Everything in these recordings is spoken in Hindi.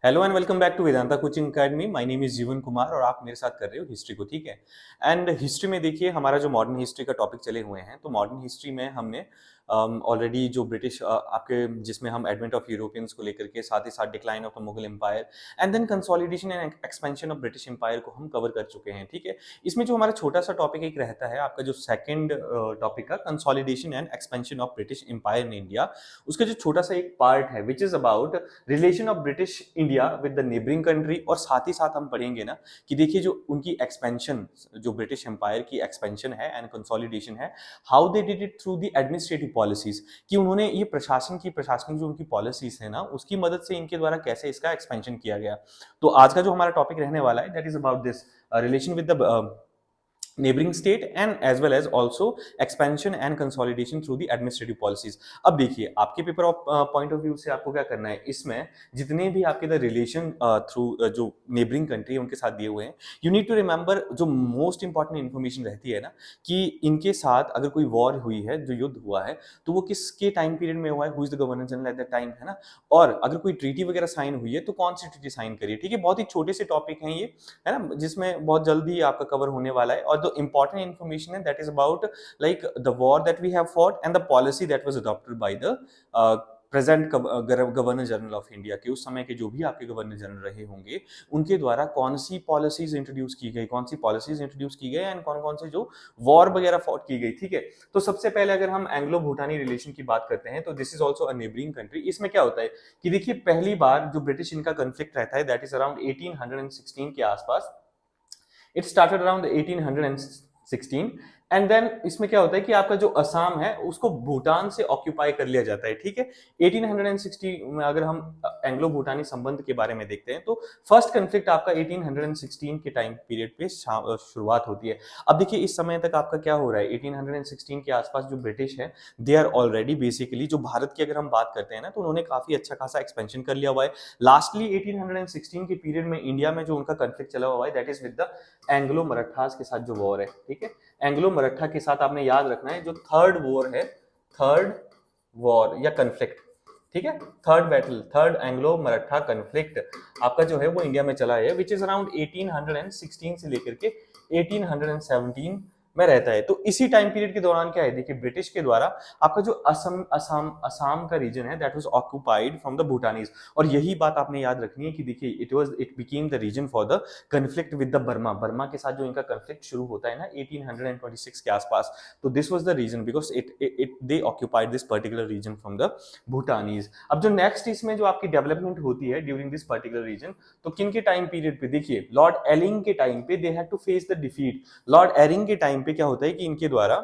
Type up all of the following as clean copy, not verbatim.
Hello and welcome back to Vedanta coaching academy. My name is Jeevan Kumar और आप मेरे साथ कर रहे हो हिस्ट्री को। ठीक है। एंड हिस्ट्री में देखिए हमारा जो मॉडर्न हिस्ट्री का टॉपिक चले हुए हैं, तो मॉडर्न हिस्ट्री में हमने ऑलरेडी जो ब्रिटिश आपके जिसमें हम एडवेंट ऑफ यूरोपियंस को लेकर के साथ ही साथ decline of the Mughal empire and then consolidation and expansion of British empire को हम कवर कर चुके हैं। ठीक है। इसमें जो हमारा छोटा सा टॉपिक एक रहता है आपका जो सेकंड टॉपिक का consolidation and expansion of British empire in India, उसका जो छोटा सा एक पार्ट है which is about relation of British India with the neighbouring country. और साथ ही साथ हम पढ़ेंगे ना कि देखिए जो उनकी एक्सपेंशन, जो ब्रिटिश एम्पायर की एक्सपेंशन है एंड कंसोलिडेशन है, how they did it through the administrative policies, कि उन्होंने ये प्रशासनिक जो उनकी पॉलिसीज है ना उसकी मदद से इनके द्वारा कैसे इसका एक्सपेंशन किया गया। तो आज का जो हमारा टॉपिक रहने वाला है that is about this relation with the neighboring state and as well as also expansion and consolidation through the administrative policies। अब देखिए आपके paper of point of view से आपको क्या करना है, इसमें जितने भी आपके द रिलेशन थ्रू जो नेबरिंग कंट्री है उनके साथ दिए हुए हैं, यू नीड टू रिमेंबर जो मोस्ट इंपॉर्टेंट इन्फॉर्मेशन रहती है ना कि इनके साथ अगर कोई वॉर हुई है, जो युद्ध हुआ है, तो वो किसके टाइम पीरियड में हुआ है, who is the governor general at the time, है ना। और अगर कोई ट्रीटी वगैरह साइन हुई है तो कौन सी ट्रीटी साइन करी है। ठीक है, बहुत ही छोटे से टॉपिक हैं ये, है ना, जिसमें बहुत जल्दी आपका कवर होने वाला है। और important information है that is about like the war that we have fought and the policy that was adopted by the present governor general of India के, उस समय के जो भी आपके गवर्नर जनरल रहे होंगे उनके द्वारा कौन सी पॉलिसीज इंट्रोड्यूस की गई, एंड कौन कौन से जो वॉर वगैरह फॉट की गई। ठीक है। तो सबसे पहले अगर हम एंग्लो भूटानी रिलेशन की बात करते हैं तो this is also a neighbouring country. इसमें क्या होता है कि देखिए पहली बार जो ब्रिटिश इनका कन्फ्लिक्ट रहता है दैट इज अराउंड 1816 के आसपास। It started around 1816 and then इसमें क्या होता है कि आपका जो असम है उसको भूटान से ऑक्यूपाई कर लिया जाता है। ठीक है। 1860 में अगर हम एंग्लो भूटानी संबंध के बारे में देखते हैं तो फर्स्ट कन्फ्लिक्ट आपका 1816 के टाइम पीरियड पे शुरुआत होती है। अब देखिए इस समय तक आपका क्या हो रहा है, 1816 के आसपास जो ब्रिटिश है दे आर ऑलरेडी बेसिकली, जो भारत की अगर हम बात करते हैं ना तो उन्होंने काफी अच्छा खासा एक्सपेंशन कर लिया हुआ है। लास्टली 1816 के पीरियड में इंडिया में जो उनका कन्फ्लिक्ट चला हुआ है that is with the Anglo Marathas के साथ जो वॉर है। ठीक है। एंग्लो मराठा के साथ आपने याद रखना है जो थर्ड वॉर है, थर्ड वॉर या कन्फ्लिक्ट, ठीक है, third battle, third Anglo Maratha conflict आपका जो है वो इंडिया में चला है विच इज अराउंड 1816 से लेकर के 1817 में रहता है। तो इसी टाइम पीरियड के दौरान क्या है, देखिए ब्रिटिश के द्वारा आपका जो असम का रीजन है that was occupied from the Bhutanese. और यही बात आपने याद रखनी है कि देखिए it became the reason for the conflict with the Burma के साथ जो इनका कन्फ्लिक्ट शुरू होता है ना 1826 के आसपास। तो this was the region because it they occupied this particular region from the Bhutanese. अब जो नेक्स्ट इसमें जो आपकी डेवलपमेंट होती है ड्यूरिंग दिस पर्टिकुलर रीजन, तो किन के टाइम पीरियड पे, देखिए लॉर्ड एलिंग के टाइम पे they had to face the defeat. Lord एलिंग के टाइम पे क्या होता है कि इनके द्वारा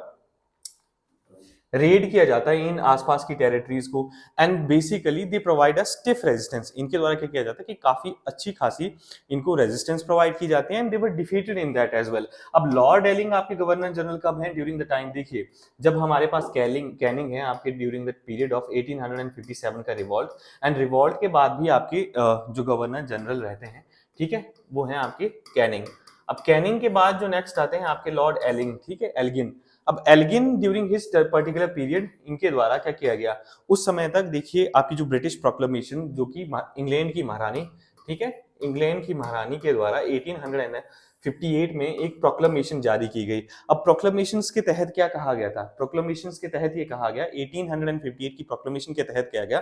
रेड किया जाता है इन आसपास की टेरिटरीज को and basically they provide a stiff resistance. इनके द्वारा क्या किया जाता है कि काफी अच्छी खासी इनको रेजिस्टेंस प्रोवाइड की जाती है and they were defeated in that as well. अब लॉर्ड एलिंग आपके गवर्नर जनरल कब है ड्यूरिंग द टाइम, देखिए जब हमारे पास कैनिंग है आपके ड्यूरिंग द पीरियड ऑफ 1857 का रिवॉल्ट एंड रिवॉल्ट के बाद भी आपके जो गवर्नर जनरल रहते हैं, ठीक है, वो है आपके कैनिंग। अब कैनिंग के बाद जो नेक्स्ट आते हैं आपके लॉर्ड एलिंग, ठीक है, एल्गिन। अब Elgin during his particular period इनके द्वारा क्या किया गया, उस समय तक देखिए आपकी जो ब्रिटिश प्रोक्लेमेशन जो कि इंग्लैंड की महारानी, ठीक है, इंग्लैंड की महारानी के द्वारा 1858 में एक प्रोक्लेमेशन जारी की गई। अब प्रोक्लेमेशन के तहत क्या कहा गया था, प्रोक्लेमेशन के तहत ये कहा गया 1858 की प्रोक्लेमेशन के तहत क्या गया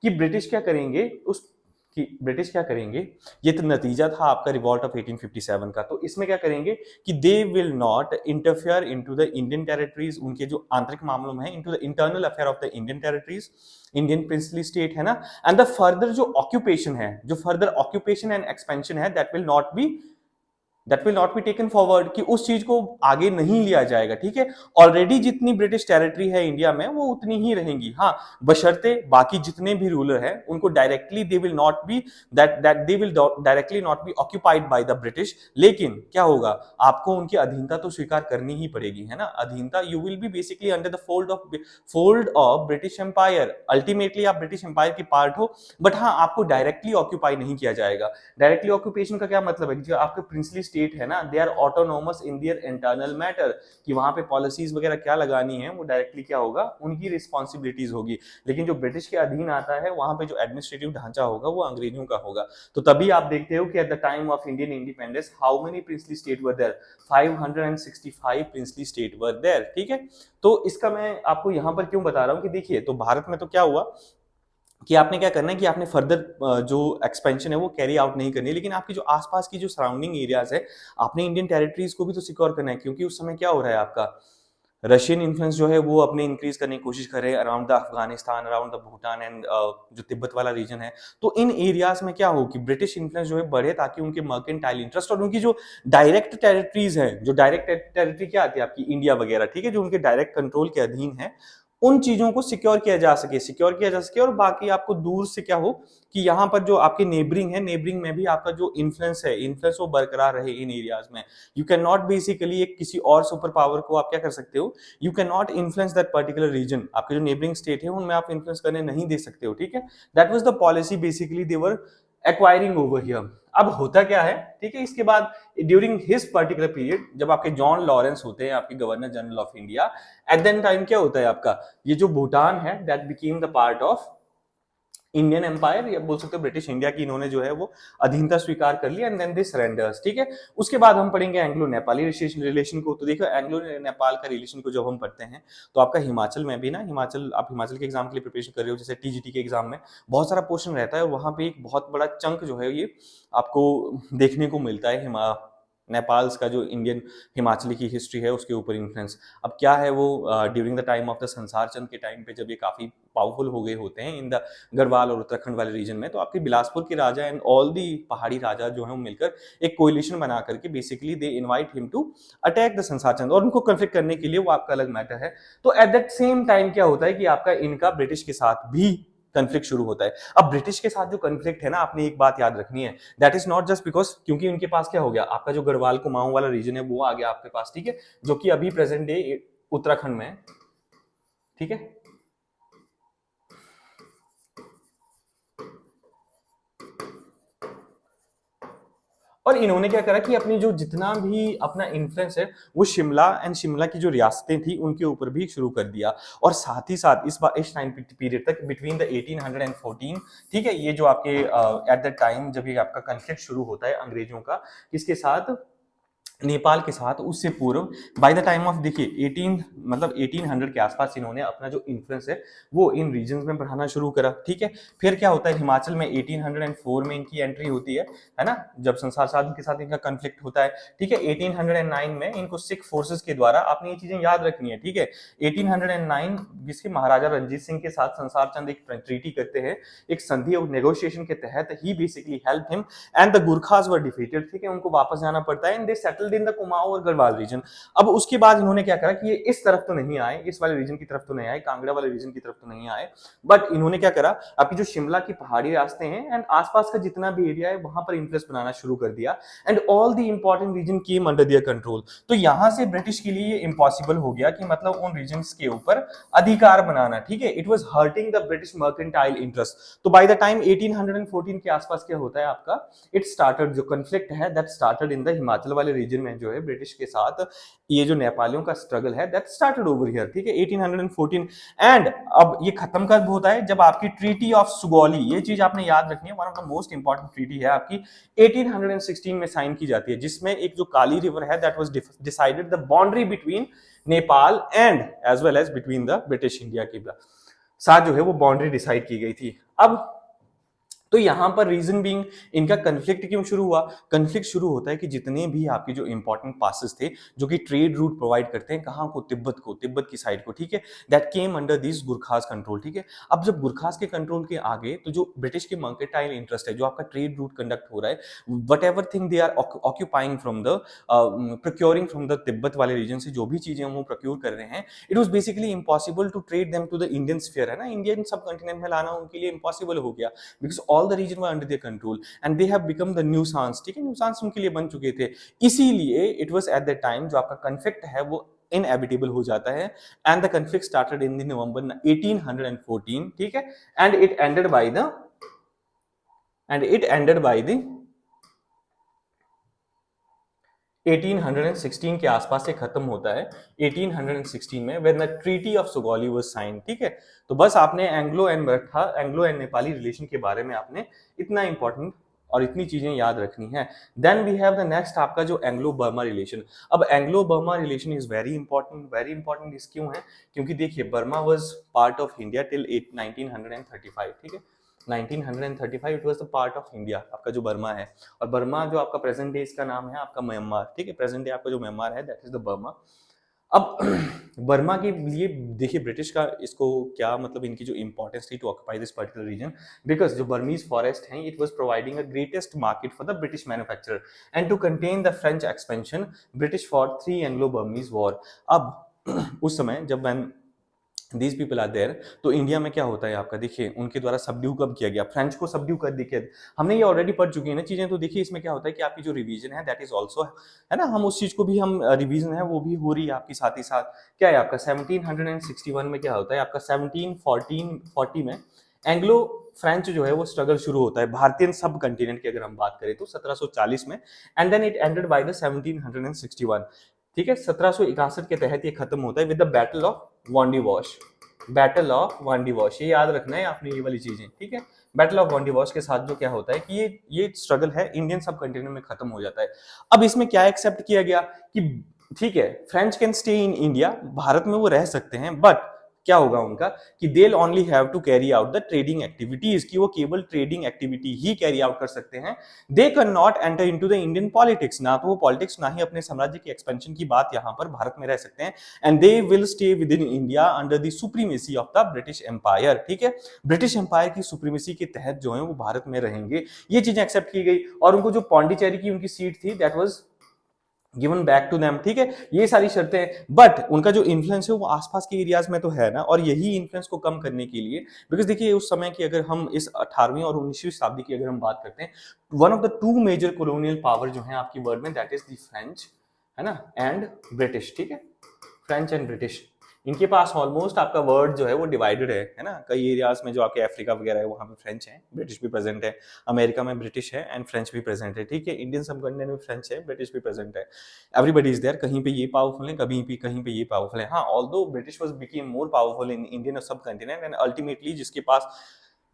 कि ब्रिटिश क्या करेंगे, ये तो नतीजा था आपका रिवॉल्ट ऑफ 1857 का। तो इसमें क्या करेंगे कि they will not interfere into the Indian territories, उनके जो आंतरिक मामलों में है, into the internal affair of the Indian territories, Indian princely state है ना, एंड द फर्दर जो ऑक्यूपेशन है, जो फर्दर ऑक्यूपेशन एंड एक्सपेंशन है that will not be taken forward, कि उस चीज को आगे नहीं लिया जाएगा। ठीक है। ऑलरेडी जितनी ब्रिटिश टेरिटरी है इंडिया में वो उतनी ही रहेंगी, हाँ, बशर्ते बाकी जितने भी रूलर है उनको directly they will not B they will directly not be occupied by the British. लेकिन क्या होगा, आपको उनकी अधीनता तो स्वीकार करनी ही पड़ेगी, है ना, अधीनता, you will be basically under the fold of British empire. Ultimately आप ब्रिटिश एम्पायर की पार्ट हो, बट हाँ आपको डायरेक्टली ऑक्यूपाई नहीं किया जाएगा। डायरेक्टली ऑक्यूपेशन का क्या मतलब है, जो आपके प्रिंसली स्टेट है ना, they are autonomous in their internal matter, कि वहां पे पॉलिसीज वगैरह क्या लगानी है वो डायरेक्टली क्या होगा, उनकी रिस्पॉन्सिबिलिटीज होगी। लेकिन जो ब्रिटिश के अधीन आता है वहां पे जो एडमिनिस्ट्रेटिव ढांचा होगा वो अंग्रेजों का होगा। तो तभी आप देखते हो कि at the time of Indian independence how many princely state were there, 565 princely state were there, ठीक है। तो इसका मैं आपको यहां पर क्यों बता रहा हूं कि देखिए, तो भारत में तो क्या हुआ कि आपने क्या करना है कि आपने फर्दर जो एक्सपेंशन है वो कैरी आउट नहीं करनी है, लेकिन आपकी जो आसपास की जो सराउंडिंग एरियाज है, आपने इंडियन टेरिटरीज को भी तो सिक्योर करना है, क्योंकि उस समय क्या हो रहा है, आपका रशियन इन्फ्लुएंस जो है वो अपने इंक्रीज करने की कोशिश कर रहे हैं around the Afghanistan, around the Bhutan and जो तिब्बत वाला रीजन है। तो इन एरियाज में क्या हो कि ब्रिटिश इन्फ्लुएंस जो है बढ़े, ताकि उनके मर्केंटाइल इंटरेस्ट और उनकी जो डायरेक्ट टेरिटरीज है, जो डायरेक्ट टेरिटरी क्या आती है आपकी, इंडिया वगैरह, ठीक है, जो उनके डायरेक्ट कंट्रोल के अधीन है, उन चीजों को सिक्योर किया जा सके और बाकी आपको दूर से क्या हो कि यहाँ पर जो आपके नेबरिंग है, नेबरिंग में भी आपका जो इन्फ्लुएंस वो बरकरार रहे इन एरियाज में। यू कैन नॉट बेसिकली एक किसी और सुपर पावर को आप क्या कर सकते हो, you can not influence that particular region, आपके जो नेबरिंग स्टेट है उनमें आप इन्फ्लुएंस करने नहीं दे सकते हो, ठीक है। That was the policy basically they were acquiring over here. अब होता क्या है, ठीक है, इसके बाद ड्यूरिंग हिज पर्टिकुलर पीरियड, जब आपके जॉन लॉरेंस होते हैं आपके governor general of India, at then time क्या होता है आपका, ये जो भूटान है that became the part of Indian empire, या बोल सकते हो ब्रिटिश इंडिया की इन्होंने जो है वो अधीनता स्वीकार कर लिया, एंड देन दे सरेंडर्स, ठीक है। उसके बाद हम पढ़ेंगे एंग्लो नेपाली रिलेशन को। तो देखो एंग्लो नेपाल का रिलेशन को जब हम पढ़ते हैं तो आपका हिमाचल में भी ना, आप हिमाचल के एग्जाम के लिए प्रिपरेशन कर रहे हो, जैसे टीजीटी के एग्जाम में बहुत सारा पोर्शन रहता है और वहां पे एक बहुत बड़ा चंक जो है ये आपको देखने को मिलता है नेपाल का जो इंडियन हिमाचली की हिस्ट्री है उसके ऊपर इन्फ्लुएंस। अब क्या है वो, during the time of the Sansar चंद के टाइम पे जब ये काफी पावरफुल हो गए होते हैं इन द गढ़वाल और उत्तराखंड वाले रीजन में, तो आपके बिलासपुर के राजा एंड ऑल दी पहाड़ी राजा जो है वो मिलकर एक कोलिशन बना करके basically they invite him to attack the Sansar Chand, और उनको कन्फ्लिक्ट करने के लिए वो आपका अलग मैटर है। तो एट दैट सेम टाइम क्या होता है कि आपका इनका ब्रिटिश के साथ भी कन्फ्लिक्ट शुरू होता है। अब ब्रिटिश के साथ जो कन्फ्लिक्ट है ना, आपने एक बात याद रखनी है, that is not just because क्योंकि उनके पास क्या हो गया, आपका जो गढ़वाल कुमाऊं वाला रीजन है वो आ गया आपके पास, ठीक है, जो कि अभी प्रेजेंट डे उत्तराखंड में है, ठीक है। और इन्होंने क्या करा कि अपनी जो जितना भी अपना इन्फ्लुएंस है वो शिमला एंड शिमला की जो रियासतें थी उनके ऊपर भी शुरू कर दिया। और साथ ही साथ इस टाइम पीरियड तक बिटवीन द 1814, ठीक है, ये जो आपके एट द टाइम जब ये आपका कन्फ्लिक्ट शुरू होता है अंग्रेजों का किसके साथ, नेपाल के साथ, उससे पूर्व बाय द टाइम ऑफ देखिए 1800 के आसपास इन्होंने अपना जो इन्फ्लुएंस है वो इन रीजन्स में बढ़ाना शुरू करा, ठीक है। फिर क्या होता है, हिमाचल में 1804 में इनकी एंट्री होती है ना, जब संसार साधु के साथ इनका कन्फ्लिक्ट होता है, ठीक है। 1809 में इनको सिख फोर्सेस के द्वारा, आपने ये चीजें याद रखनी है, ठीक है। 1809 जिसके महाराजा रंजीत सिंह के साथ संसार चंद एक ट्रीटी करते हैं, एक संधि और नेगोशिएशन के तहत ही basically help him and the Gurkhas were defeated, ठीक है, उनको वापस जाना पड़ता है and they settled in the Kumaon और गढ़वाल रीजन। अब उसके बाद इन्होंने क्या करा कि ये इस तरफ तो नहीं आए, इस वाले रीजन की तरफ तो नहीं आए, कांगड़ा वाले रीजन की तरफ तो नहीं आए, बट इन्होंने क्या करा, आपकी जो शिमला की पहाड़ी रास्ते हैं एंड आसपास का जितना भी एरिया है वहां पर इंटरेस्ट बनाना शुरू कर दिया and all the important region came under their control. तो यहां से ब्रिटिश के लिए ये इम्पॉसिबल हो गया कि मतलब उन रीजन के ऊपर अधिकार बनाना, ठीक है। It was hurting the British mercantile interest. तो बाय द टाइम 1814 के आसपास क्या होता है आपका, इट स्टार्टेड, जो कन्फ्लिक्ट है that started in the Himachal वाले रीजन में जो है ब्रिटिश के साथ, ये जो नेपालियों का स्ट्रगल है दैट स्टार्टेड ओवर हियर, ठीक है, 1814। एंड अब ये खत्म कब होता है, जब आपकी ट्रीटी ऑफ सुगौली, ये चीज आपने याद रखनी है, one of the most important treaty है आपकी, 1816 में साइन की जाती है, जिसमें एक जो काली रिवर है that was decided the boundary between Nepal and as well as between the British India के साथ जो है वो बाउंड्री डिसाइड की गई थी। अब तो यहां पर रीजन बीइंग इनका कन्फ्लिक्ट क्यों शुरू हुआ, कन्फ्लिक्ट शुरू होता है कि जितने भी आपके जो इंपॉर्टेंट पासेस थे जो कि ट्रेड रूट प्रोवाइड करते हैं कहां को, तिब्बत की साइड को, ठीक है, that came under this गुरखास control, ठीक है। अब जब गुरखास के कंट्रोल के आगे तो जो ब्रिटिश के मर्केंटाइल इंटरेस्ट है, जो आपका ट्रेड रूट कंडक्ट हो रहा है, whatever thing they are occupying from the procuring from the Tibet वाले रीजन से, जो भी चीजें वो प्रोक्योर कर रहे हैं, it was basically impossible to trade them to the Indian sphere, है ना, इंडियन सब कंटिनेंट में लाना उनके लिए इम्पॉसिबल हो गया, because all the region were under their control and they have become the nuisance, ठीक है, nuisance उनके लिए बन चुके थे। इसीलिए it was at that time जो आपका conflict है वो inevitable हो जाता है and the conflict started in the November 1814, ठीक है, and it ended by the 1816 के आसपास से खत्म होता है, 1816 में when the treaty of Sugauli was sign, ठीक है। तो बस आपने Anglo and Maratha, Anglo and Nepali relation के बारे में आपने इतना इंपॉर्टेंट और इतनी चीजें याद रखनी है। Then we have the next आपका जो एंग्लो बर्मा रिलेशन। अब Anglo Burma relation is very important, very important इस क्यों है, क्योंकि देखिए Burma was part of India till 1935, ठीक है। 1935 it was the part of India, आपका जो बर्मा है। और बर्मा जो आपका प्रेजेंट डे इसका नाम है आपका म्यांमार, ठीक है। प्रेजेंट डे आपका जो म्यांमार है दैट इज द बर्मा। अब बर्मा के लिए देखिए ब्रिटिश का इसको क्या मतलब, इनकी जो इंपॉर्टेंस थी to occupy this particular region, because जो बर्मीज फॉरेस्ट हैं it was providing a greatest market for the British manufacturer and to contain the French expansion British for 3 Anglo Burmese war. अब उस समय जब when these people are there, तो इंडिया में क्या होता है आपका, देखिए उनके द्वारा सबड्यू कब किया गया, फ्रेंच को सबड्यू कर दिया। हमने ये ऑलरेडी पढ़ चुकी है ना चीजें, तो देखिए इसमें क्या होता है कि आपकी जो रिवीजन है दैट इज ऑल्सो है ना, हम उस चीज को भी हम रिवीजन है वो भी हो रही है आपकी साथ ही साथ। क्या है आपका 1761 में क्या होता है आपका 1740 में एंग्लो फ्रेंच जो है वो स्ट्रगल शुरू होता है भारतीय सब कंटिनेंट की अगर हम बात करें तो 1740 में, and then it ended by the 1761, ठीक है। 1761 के तहत ये खत्म होता है with the battle of Wandiwash. Battle of Wandiwash, ये याद रखना है आपने ये वाली चीजें, ठीक है। बैटल ऑफ वांडी वॉश के साथ जो क्या होता है कि ये स्ट्रगल है इंडियन सब कंटिनेंट में खत्म हो जाता है। अब इसमें क्या एक्सेप्ट किया गया कि ठीक है French can stay in India, Bharat में वो रह सकते हैं, बट क्या होगा उनका कि they only have to carry out the trading activities, कि वो केवल ट्रेडिंग एक्टिविटी ही कैरी आउट कर सकते हैं। They can not enter into the Indian politics, ना तो वो पॉलिटिक्स ना ही अपने साम्राज्य की एक्सपेंशन की बात यहाँ पर भारत में रह सकते हैं। And they will stay with in India under the supremacy of the British empire, ठीक है। ब्रिटिश एम्पायर की सुप्रीमेसी के तहत जो है वो भारत में रहेंगे, ये चीजें एक्सेप्ट की गई। और उनको जो पौंडीचेरी की उनकी सीट थी that was given back to them, ठीक है। ये सारी शर्तें, बट उनका जो इन्फ्लुएंस है वो आसपास के एरियाज में तो है ना, और यही इन्फ्लुएंस को कम करने के लिए, बिकॉज देखिए उस समय की अगर हम इस 18वीं और 19वीं शताब्दी की अगर हम बात करते हैं, one of the two major colonial power जो है आपकी वर्ल्ड में दैट इज द फ्रेंच, है ना, एंड ब्रिटिश, ठीक है। फ्रेंच एंड ब्रिटिश, इनके पास ऑलमोस्ट आपका वर्ल्ड जो है वो डिवाइडेड है ना। कई एरियाज में जो आपके अफ्रीका वगैरह है वहां पे फ्रेंच है, ब्रिटिश भी प्रेजेंट है। अमेरिका में ब्रिटिश है एंड फ्रेंच भी प्रेजेंट है, ठीक है। इंडियन सबकॉन्टिनेंट में फ्रेंच है, ब्रिटिश भी प्रेजेंट है। एवरीबडी इज देयर, कहीं पे ये पावरफुल है, कहीं पे ये पावरफुल है। हाँ, although British was became more powerful in Indian subcontinent and ultimately जिसके पास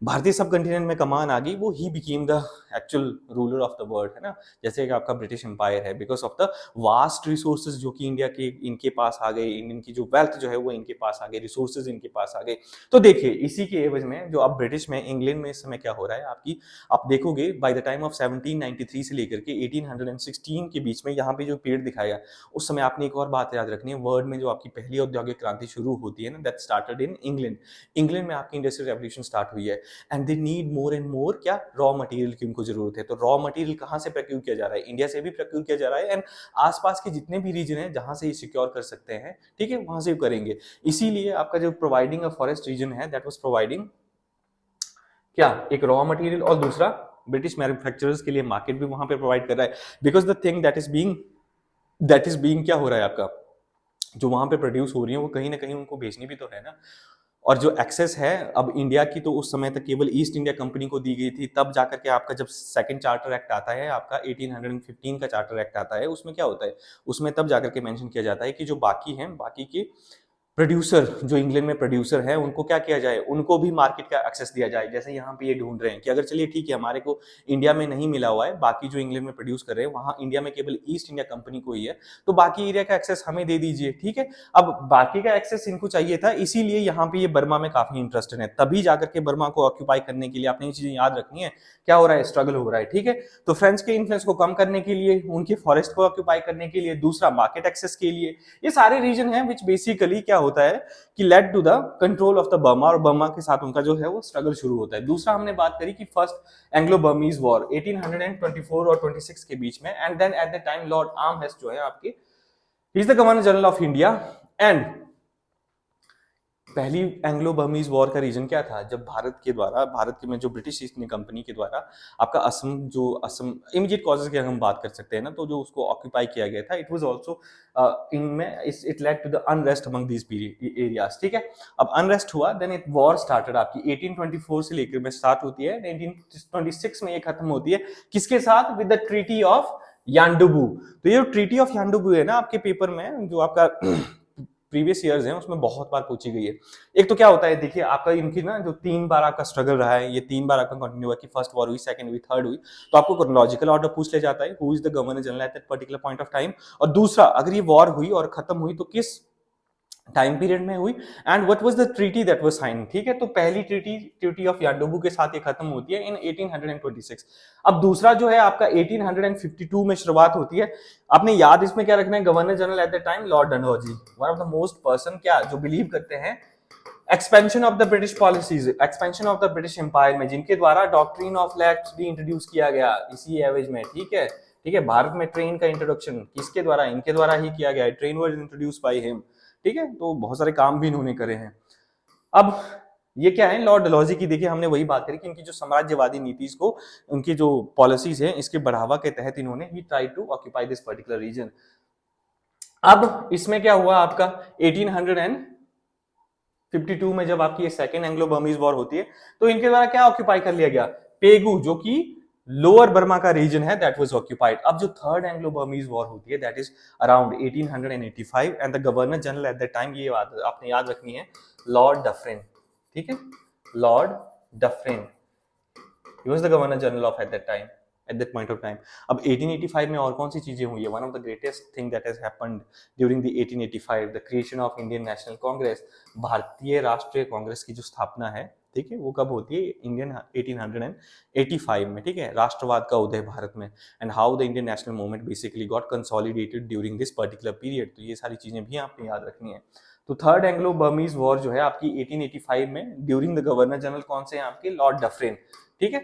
भारतीय सब कंटिनेंट में कमान आ गई वो he became the actual ruler of the world, है ना। जैसे कि आपका ब्रिटिश एम्पायर है, because of the vast resources जो कि इंडिया के इनके पास आ गए, इंडियन की जो वेल्थ जो है वो इनके पास आ गई, रिसोर्सेज इनके पास आ गए। तो देखिए इसी के एवज में जो अब ब्रिटिश में इंग्लैंड में इस समय क्या हो रहा है आपकी, आप देखोगे बाय द टाइम ऑफ 1793 से लेकर के 1816 के बीच में यहाँ पे जो पीरियड दिखाया उस समय आपने एक और बात याद रखनी है, वर्ल्ड में जो आपकी पहली औद्योगिक क्रांति शुरू होती है ना that started in England. England में आपकी इंडस्ट्रियल रेवोल्यूशन स्टार्ट हुई है and they need more and more क्या रॉ मटेरियल की उनको जरूरत है। तो रॉ मटेरियल कहाँ से प्रोक्यूर किया जा रहा है, इंडिया से भी प्रोक्यूर किया जा रहा है एंड आसपास के जितने भी रीजन है जहां से ये सिक्योर कर सकते हैं, ठीक है, वहां से करेंगे। इसीलिए आपका जो प्रोवाइडिंग अ फॉरेस्ट रीजन है दैट वाज प्रोवाइडिंग क्या, एक रॉ मटेरियल और दूसरा ब्रिटिश मैन्युफैक्चरर्स के लिए मार्केट भी वहां पे प्रोवाइड कर रहा है। Because the thing that is being क्या हो रहा है आपका, जो वहां पे प्रोड्यूस हो रही है वो कहीं ना कहीं उनको बेचनी भी तो है ना। और जो एक्सेस है अब इंडिया की तो उस समय तक केवल ईस्ट इंडिया कंपनी को दी गई थी, तब जाकर के आपका जब सेकंड चार्टर एक्ट आता है आपका 1815 का चार्टर एक्ट आता है, उसमें क्या होता है, उसमें तब जाकर के मेंशन किया जाता है कि जो बाकी हैं, बाकी के प्रोड्यूसर जो इंग्लैंड में प्रोड्यूसर है उनको क्या किया जाए, उनको भी मार्केट का एक्सेस दिया जाए। जैसे यहाँ पे ये ढूंढ रहे हैं कि अगर चलिए ठीक है हमारे को इंडिया में नहीं मिला हुआ है, बाकी जो इंग्लैंड में प्रोड्यूस कर रहे हैं वहां इंडिया में केवल ईस्ट इंडिया कंपनी को ही है, तो बाकी एरिया का एक्सेस हमें दे दीजिए, ठीक है। अब बाकी का एक्सेस इनको चाहिए था, इसीलिए यहाँ पे ये बर्मा में काफी इंटरेस्टेड है, तभी जाकर के बर्मा को ऑक्यूपाई करने के लिए आपने ये चीजें याद रखनी है। क्या हो रहा है, स्ट्रगल हो रहा है, ठीक है। तो फ्रेंच के इन्फ्लुएंस को कम करने के लिए, उनके फॉरेस्ट को ऑक्यूपाई करने के लिए, दूसरा मार्केट एक्सेस के लिए, ये सारे रीजन है विच बेसिकली क्या होता है कि led to the control of the Burma, और बर्मा के साथ उनका जो है वो स्ट्रगल शुरू होता है। दूसरा हमने बात करी कि फर्स्ट एंग्लो बर्मीज वॉर 1824 और 26 के बीच में, and then at the time Lord Amherst जो है आपके, is the governor general of India. And पहली एंग्लो बर्मीज वॉर का रीजन क्या था, जब भारत के द्वारा, भारत के में जो ब्रिटिश ईस्ट इंडिया कंपनी के द्वारा आपका असम इमीडिएट कॉजेज की अगर हम बात कर सकते हैं ना, तो जो उसको ऑक्यूपाई किया गया था, इट वाज आल्सो इनमें it led to the unrest among these areas, ठीक है। अब अनरेस्ट हुआ, देन इट वॉर स्टार्टेड आपकी 1824 से लेकर में स्टार्ट होती है, 1826 में ये खत्म होती है, किसके साथ, विद द ट्रीटी ऑफ यान्डुबू। तो ये ट्रीटी ऑफ यान्डुबू है ना आपके पेपर में जो आपका प्रीवियस ईयर्स हैं उसमें बहुत बार पूछी गई है। एक तो क्या होता है देखिए आपका इनकी ना जो 3 बार आपका स्ट्रगल रहा है, ये 3 बार आपका कंटिन्यू हुआ कि फर्स्ट वॉर हुई, सेकंड हुई, थर्ड हुई, तो आपको क्रोनोलॉजिकल ऑर्डर पूछ ले जाता है, who is the governor general at that particular point of time, और दूसरा अगर ये वॉर हुई और खत्म हुई तो किस टाइम पीरियड में हुई, and what was the treaty that was sign. ठीक है, तो पहली ट्रीटी ट्रीटी ऑफ यान्डुबू के साथ ये खत्म होती है इन 1826। अब दूसरा जो है आपका 1852 में शुरुआत होती है। आपने याद इसमें क्या रखना है, governor general at the time lord Dalhousie, one of the most person क्या जो बिलीव करते हैं expansion of the British policies, expansion of the British empire में, जिनके द्वारा डॉक्ट्रिन ऑफ लैक्स भी इंट्रोड्यूस किया गया इसी एवज में। ठीक है, ठीक है, भारत में ट्रेन का इंट्रोडक्शन किसके द्वारा, इनके द्वारा ही किया गया है, train was introduce by him. ठीक है, तो बहुत सारे काम भी इन्होंने करे हैं। अब ये क्या है, लॉर्ड डलहौजी की देखिए हमने वही बात करी कि इनकी जो साम्राज्यवादी नीतिज को, उनकी जो पॉलिसीज है इसके बढ़ावा के तहत इन्होंने ही try to occupy this particular region. अब इसमें क्या हुआ आपका 1852 में जब आपकी ये सेकेंड एंग्लो बर्मीज वॉर होती है तो इनके द्वारा क्या ऑक्यूपाई कर लिया गया, पेगू जो कि लोअर बर्मा का रीजन है दैट वाज ऑक्यूपाइड। अब जो थर्ड एंग्लो बर्मीज वॉर होती है that is around 1885 and the governor general eight that time, ये बात आपने याद रखनी है, लॉर्ड डफरिन। ठीक है, Lord Dufferin, he was the governor general of eight that time, eight that point of time. अब 1885 में और कौन सी चीजें हुई है, one of the greatest thing that has happened during the 1885 the creation of Indian national Congress, भारतीय राष्ट्रीय कांग्रेस की जो स्थापना है, ठीक है, वो कब होती है, इंडियन 1885 में। ठीक है, राष्ट्रवाद का उदय भारत में, and how the Indian national movement basically got consolidated during this particular period, तो ये सारी चीजें भी आपने याद रखनी है। तो थर्ड एंग्लो बर्मीज वॉर जो है आपकी 1885 में ड्यूरिंग द गवर्नर जनरल कौन से हैं आपके, लॉर्ड डफरिन। ठीक है,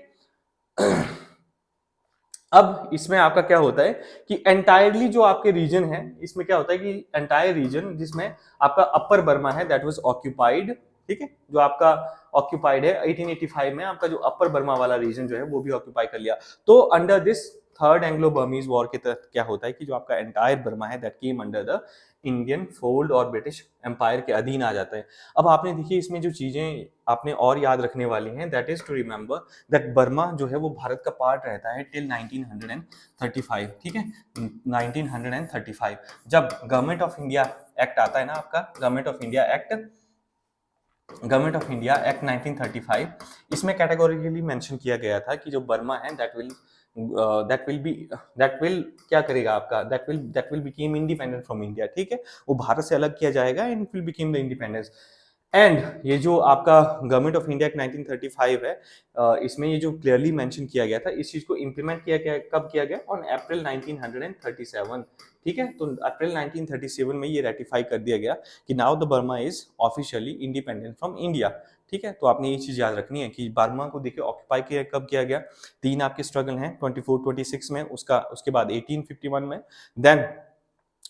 अब इसमें आपका क्या होता है कि एंटायरली जो आपके रीजन है इसमें क्या होता है कि एंटायर रीजन जिसमें आपका अपर बर्मा है दैट वाज ऑक्यूपाइड। ठीक है, जो आपका ऑक्यूपाइड है 1885 में, आपका जो अपर बर्मा वाला रीजन जो है वो भी ऑक्यूपाई कर लिया। तो under this third Anglo Burmese war के तहत क्या होता है कि जो आपका एंटायर बर्मा है that came under the Indian fold और ब्रिटिश एम्पायर के अधीन आ जाता है। अब आपने देखिए इसमें जो चीजें आपने और याद रखने वाली हैं that is to remember that Burma जो है वो भारत का पार्ट रहता है टिल 1935। ठीक है, 1935 जब गवर्नमेंट ऑफ इंडिया एक्ट आता है ना आपका, गवर्नमेंट ऑफ इंडिया एक्ट 1935, इसमें कैटेगोरिकली मेंशन किया गया था कि जो बर्मा है दैट विल क्या करेगा आपका, that will became independent from India. ठीक है, वो भारत से अलग किया जाएगा and will became the independence. And ये जो आपका गवर्नमेंट ऑफ इंडिया 1935 है, इसमें ये जो क्लियरली मेंशन किया गया था, इस चीज को इंप्लीमेंट किया गया, कब किया गया, ऑन अप्रैल 1937। ठीक है, तो अप्रैल 1937 में ये रेटिफाई कर दिया गया कि now the Burma is officially independent from India. ठीक है, तो आपने ये चीज याद रखनी है कि बर्मा को देखिए ऑक्यूपाई किया कब किया गया, 3 आपके स्ट्रगल हैं 24-26 में, उसके बाद 1851 में, देन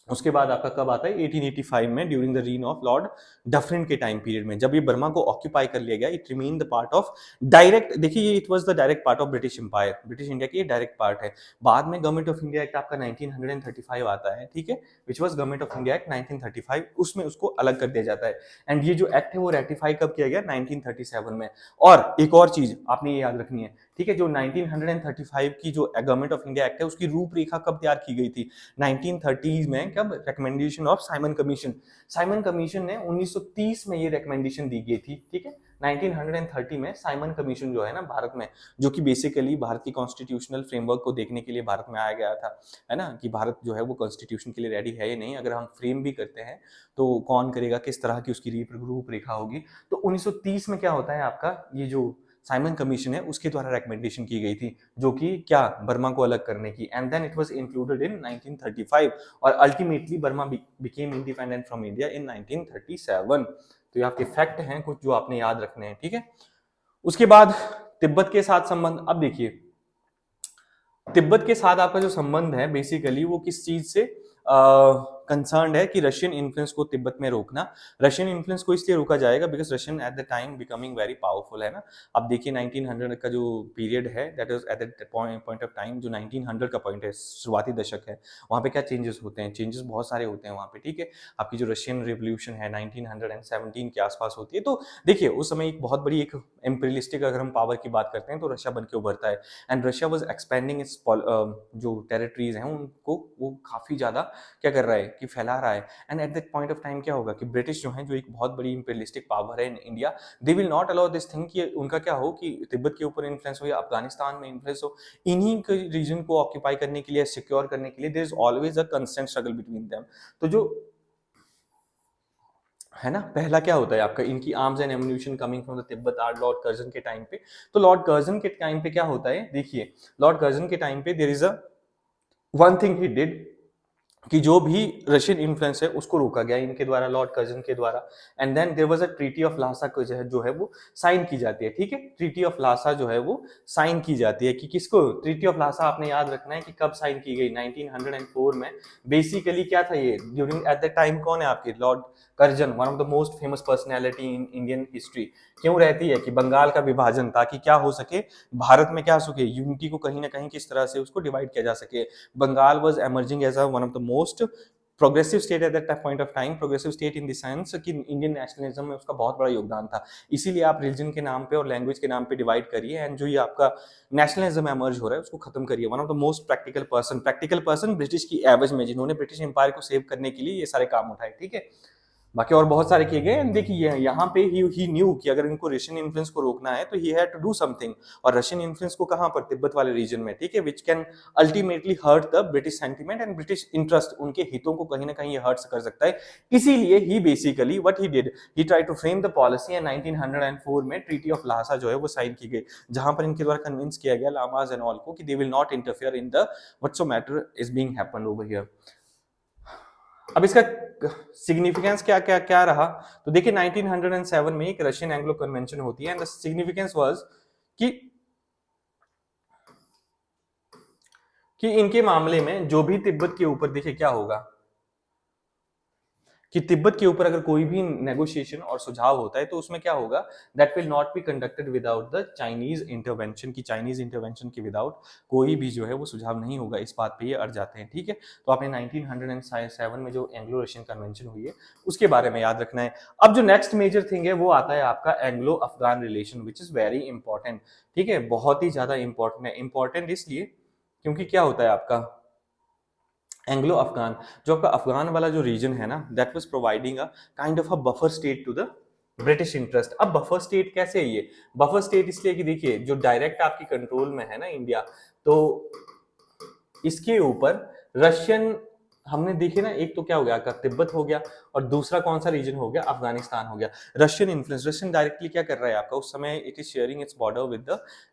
उसके बाद आपका कब आता है 1885 में during the reign of lord Dufferin के टाइम पीरियड में, जब ये बर्मा को ऑक्यूपाई कर लिया गया, it remain the part of direct, देखिए ये it was the direct part of British empire, British India की डायरेक्ट पार्ट है। बाद में गवर्नमेंट ऑफ इंडिया एक्ट आपका 1935 आता है, ठीक है, which was government of India act 1935, उसमें उसको अलग कर दिया जाता है। एंड ये जो एक्ट है वो रेटिफाई कब किया गया, 1937 में। और एक और चीज आपने ये याद रखनी है, ठीक है, जो 1935 की जो गवर्नमेंट ऑफ इंडिया एक्ट है उसकी रूपरेखा कब तैयार की गई थी, 1930 में, कब, recommendation of Simon commission. Simon commission ने 1930 में ये रिकमेंडेशन दी गई थी। ठीक है, 1930 में साइमन कमीशन जो है ना भारत में, जो कि बेसिकली भारत की कॉन्स्टिट्यूशनल फ्रेमवर्क को देखने के लिए भारत में आया गया था, है ना, कि भारत जो है वो कॉन्स्टिट्यूशन के लिए रेडी है या नहीं, अगर हम फ्रेम भी करते हैं तो कौन करेगा, किस तरह की उसकी रूपरेखा होगी। तो 1930 में क्या होता है आपका, ये जो साइमन कमीशन है उसके द्वारा रिकमेंडेशन की गई थी, जो कि क्या, बर्मा को अलग करने की, and then it was included in 1935 और ultimately Burma became independent from India in 1937। तो ये आपके फैक्ट हैं कुछ जो आपने याद रखने हैं। ठीक है, उसके बाद तिब्बत के साथ संबंध, अब देखिए तिब्बत के साथ आपका जो संबंध है बेसिकली वो किस चीज से कंसर्न्ड है कि रशियन इन्फ्लुएंस को तिब्बत में रोकना, रशियन इन्फ्लुएंस को इसलिए रोका जाएगा because Russian eight the time becoming very powerful, है ना। अब देखिए 1900 का जो पीरियड है, that is at the point of time, जो 1900 का पॉइंट है, शुरुआती दशक है, वहाँ पे क्या चेंजेस होते हैं, चेंजेस बहुत सारे होते हैं वहाँ पे, ठीक है। आपकी जो रशियन रिवोल्यूशन है 1917 के आसपास होती है, तो देखिए उस समय एक बहुत बड़ी एक इम्पीरियलिस्टिक अगर हम पावर की बात करते हैं तो रशिया बन के उभरता है, and Russia was expanding it's जो टेरिटरीज हैं उनको वो काफ़ी ज़्यादा क्या कर रहा है कि फैला रहा है। And eight that point of time क्या होगा कि ब्रिटिश जो है, जो एक बहुत बड़ी इम्पीरियलिस्टिक पावर है in India, they will not allow this thing कि उनका क्या हो कि तिब्बत के ऊपर इन्फ्लुएंस हो या अफगानिस्तान में इन्फ्लुएंस हो, इन्हीं के रीजन को ऑक्यूपाई करने के लिए, सिक्योर करने के लिए there is always a constant struggle between them. तो जो है ना, पहला क्या होता है आपका, इनकी arms and ammunition coming from the Tibet are lord Curzon के टाइम पे। तो लॉर्ड कर्जन के टाइम पे क्या होता है, देखिए लॉर्ड कर्जन के टाइम पे there is a one thing he did कि जो भी रशियन इन्फ्लुएंस है उसको रोका गया इनके द्वारा, लॉर्ड कर्जन के द्वारा। And then there was a treaty of Lhasa जो है वो साइन की जाती है, ठीक है। ट्रीटी ऑफ लासा जो है वो साइन की जाती है कि किसको, ट्रीटी ऑफ लासा आपने याद रखना है कि कब साइन की गई, 1904 में। बेसिकली क्या था ये, ड्यूरिंग एट द टाइम कौन है आपके, Lord Curzon, one of the most famous personality in Indian history, क्यों रहती है कि बंगाल का विभाजन, ताकि क्या हो सके, भारत में क्या हो सके, यूनिटी को कहीं ना कहीं किस तरह से उसको डिवाइड किया जा सके। Bengal was emerging as a one of the most progressive state at that point of time, progressive state in the sense कि इंडियन नेशनलिज्म में उसका बहुत बड़ा योगदान था। इसीलिए आप रिलीजन के नाम पे और लैंग्वेज के नाम पे डिवाइड करिए, एंड जो ये आपका नेशनलिज्म एमर्ज हो रहा है उसको खत्म करिए। One of the most practical person British की एवज में, जिन्होंने ब्रिटिश एम्पायर को सेव करने के लिए ये सारे काम उठाए, ठीक है। बाकी और बहुत सारे किए गए। देखिए यहाँ पे ही न्यू कि अगर इनको रशियन इन्फ्लुएंस को रोकना है तो he had to do something, और रशियन इन्फ्लुएंस को कहाँ पर, तिब्बत वाले रीजन में, ठीक है, which can ultimately hurt the British sentiment and British interest, उनके हितों को कहीं ना कहीं ये हर्ट कर सकता है। इसीलिए ही basically what he did, he try to frame the policy, and 1904 में ट्रीटी ऑफ लासा जो है वो साइन की गई, जहां पर इनके द्वारा कन्विंस किया गया लामाज एंड ऑल को कि they will not interfere in the whatsoever matter is being happened over here. अब इसका सिग्निफिकेंस क्या क्या क्या रहा, तो देखिए 1907 में एक रशियन एंग्लो कन्वेंशन होती है, एंड द सिग्निफिकेंस वाज कि इनके मामले में जो भी तिब्बत के ऊपर, देखिए क्या होगा कि तिब्बत के ऊपर अगर कोई भी नेगोशिएशन और सुझाव होता है तो उसमें क्या होगा, that will not be conducted without the Chinese intervention, की चाइनीज इंटरवेंशन के विदाउट कोई भी जो है वो सुझाव नहीं होगा। इस बात पे ये अड़ जाते हैं, ठीक है। तो आपने 1907 में जो एंग्लो रशियन कन्वेंशन हुई है उसके बारे में याद रखना है। अब जो नेक्स्ट मेजर थिंग है वो आता है आपका Anglo Afghan relation, which is very important, ठीक है, बहुत ही ज्यादा इंपॉर्टेंट है। इंपॉर्टेंट इसलिए क्योंकि क्या होता है आपका एंग्लो अफगान, जो आपका अफगान वाला जो रीजन है ना, that was providing a kind of a buffer state to the British interest. अब बफर स्टेट कैसे है ये, बफर स्टेट इसलिए कि देखिए जो डायरेक्ट आपकी कंट्रोल में है ना इंडिया, तो इसके ऊपर रशियन, हमने देखे ना, एक तो क्या हो गया आपका तिब्बत हो गया, और दूसरा कौन सा रीजन हो गया, अफगानिस्तान हो गया। रशियन इन्फ्लुएंस, रशियन डायरेक्टली क्या कर रहा है आपका उस समय, it is sharing its border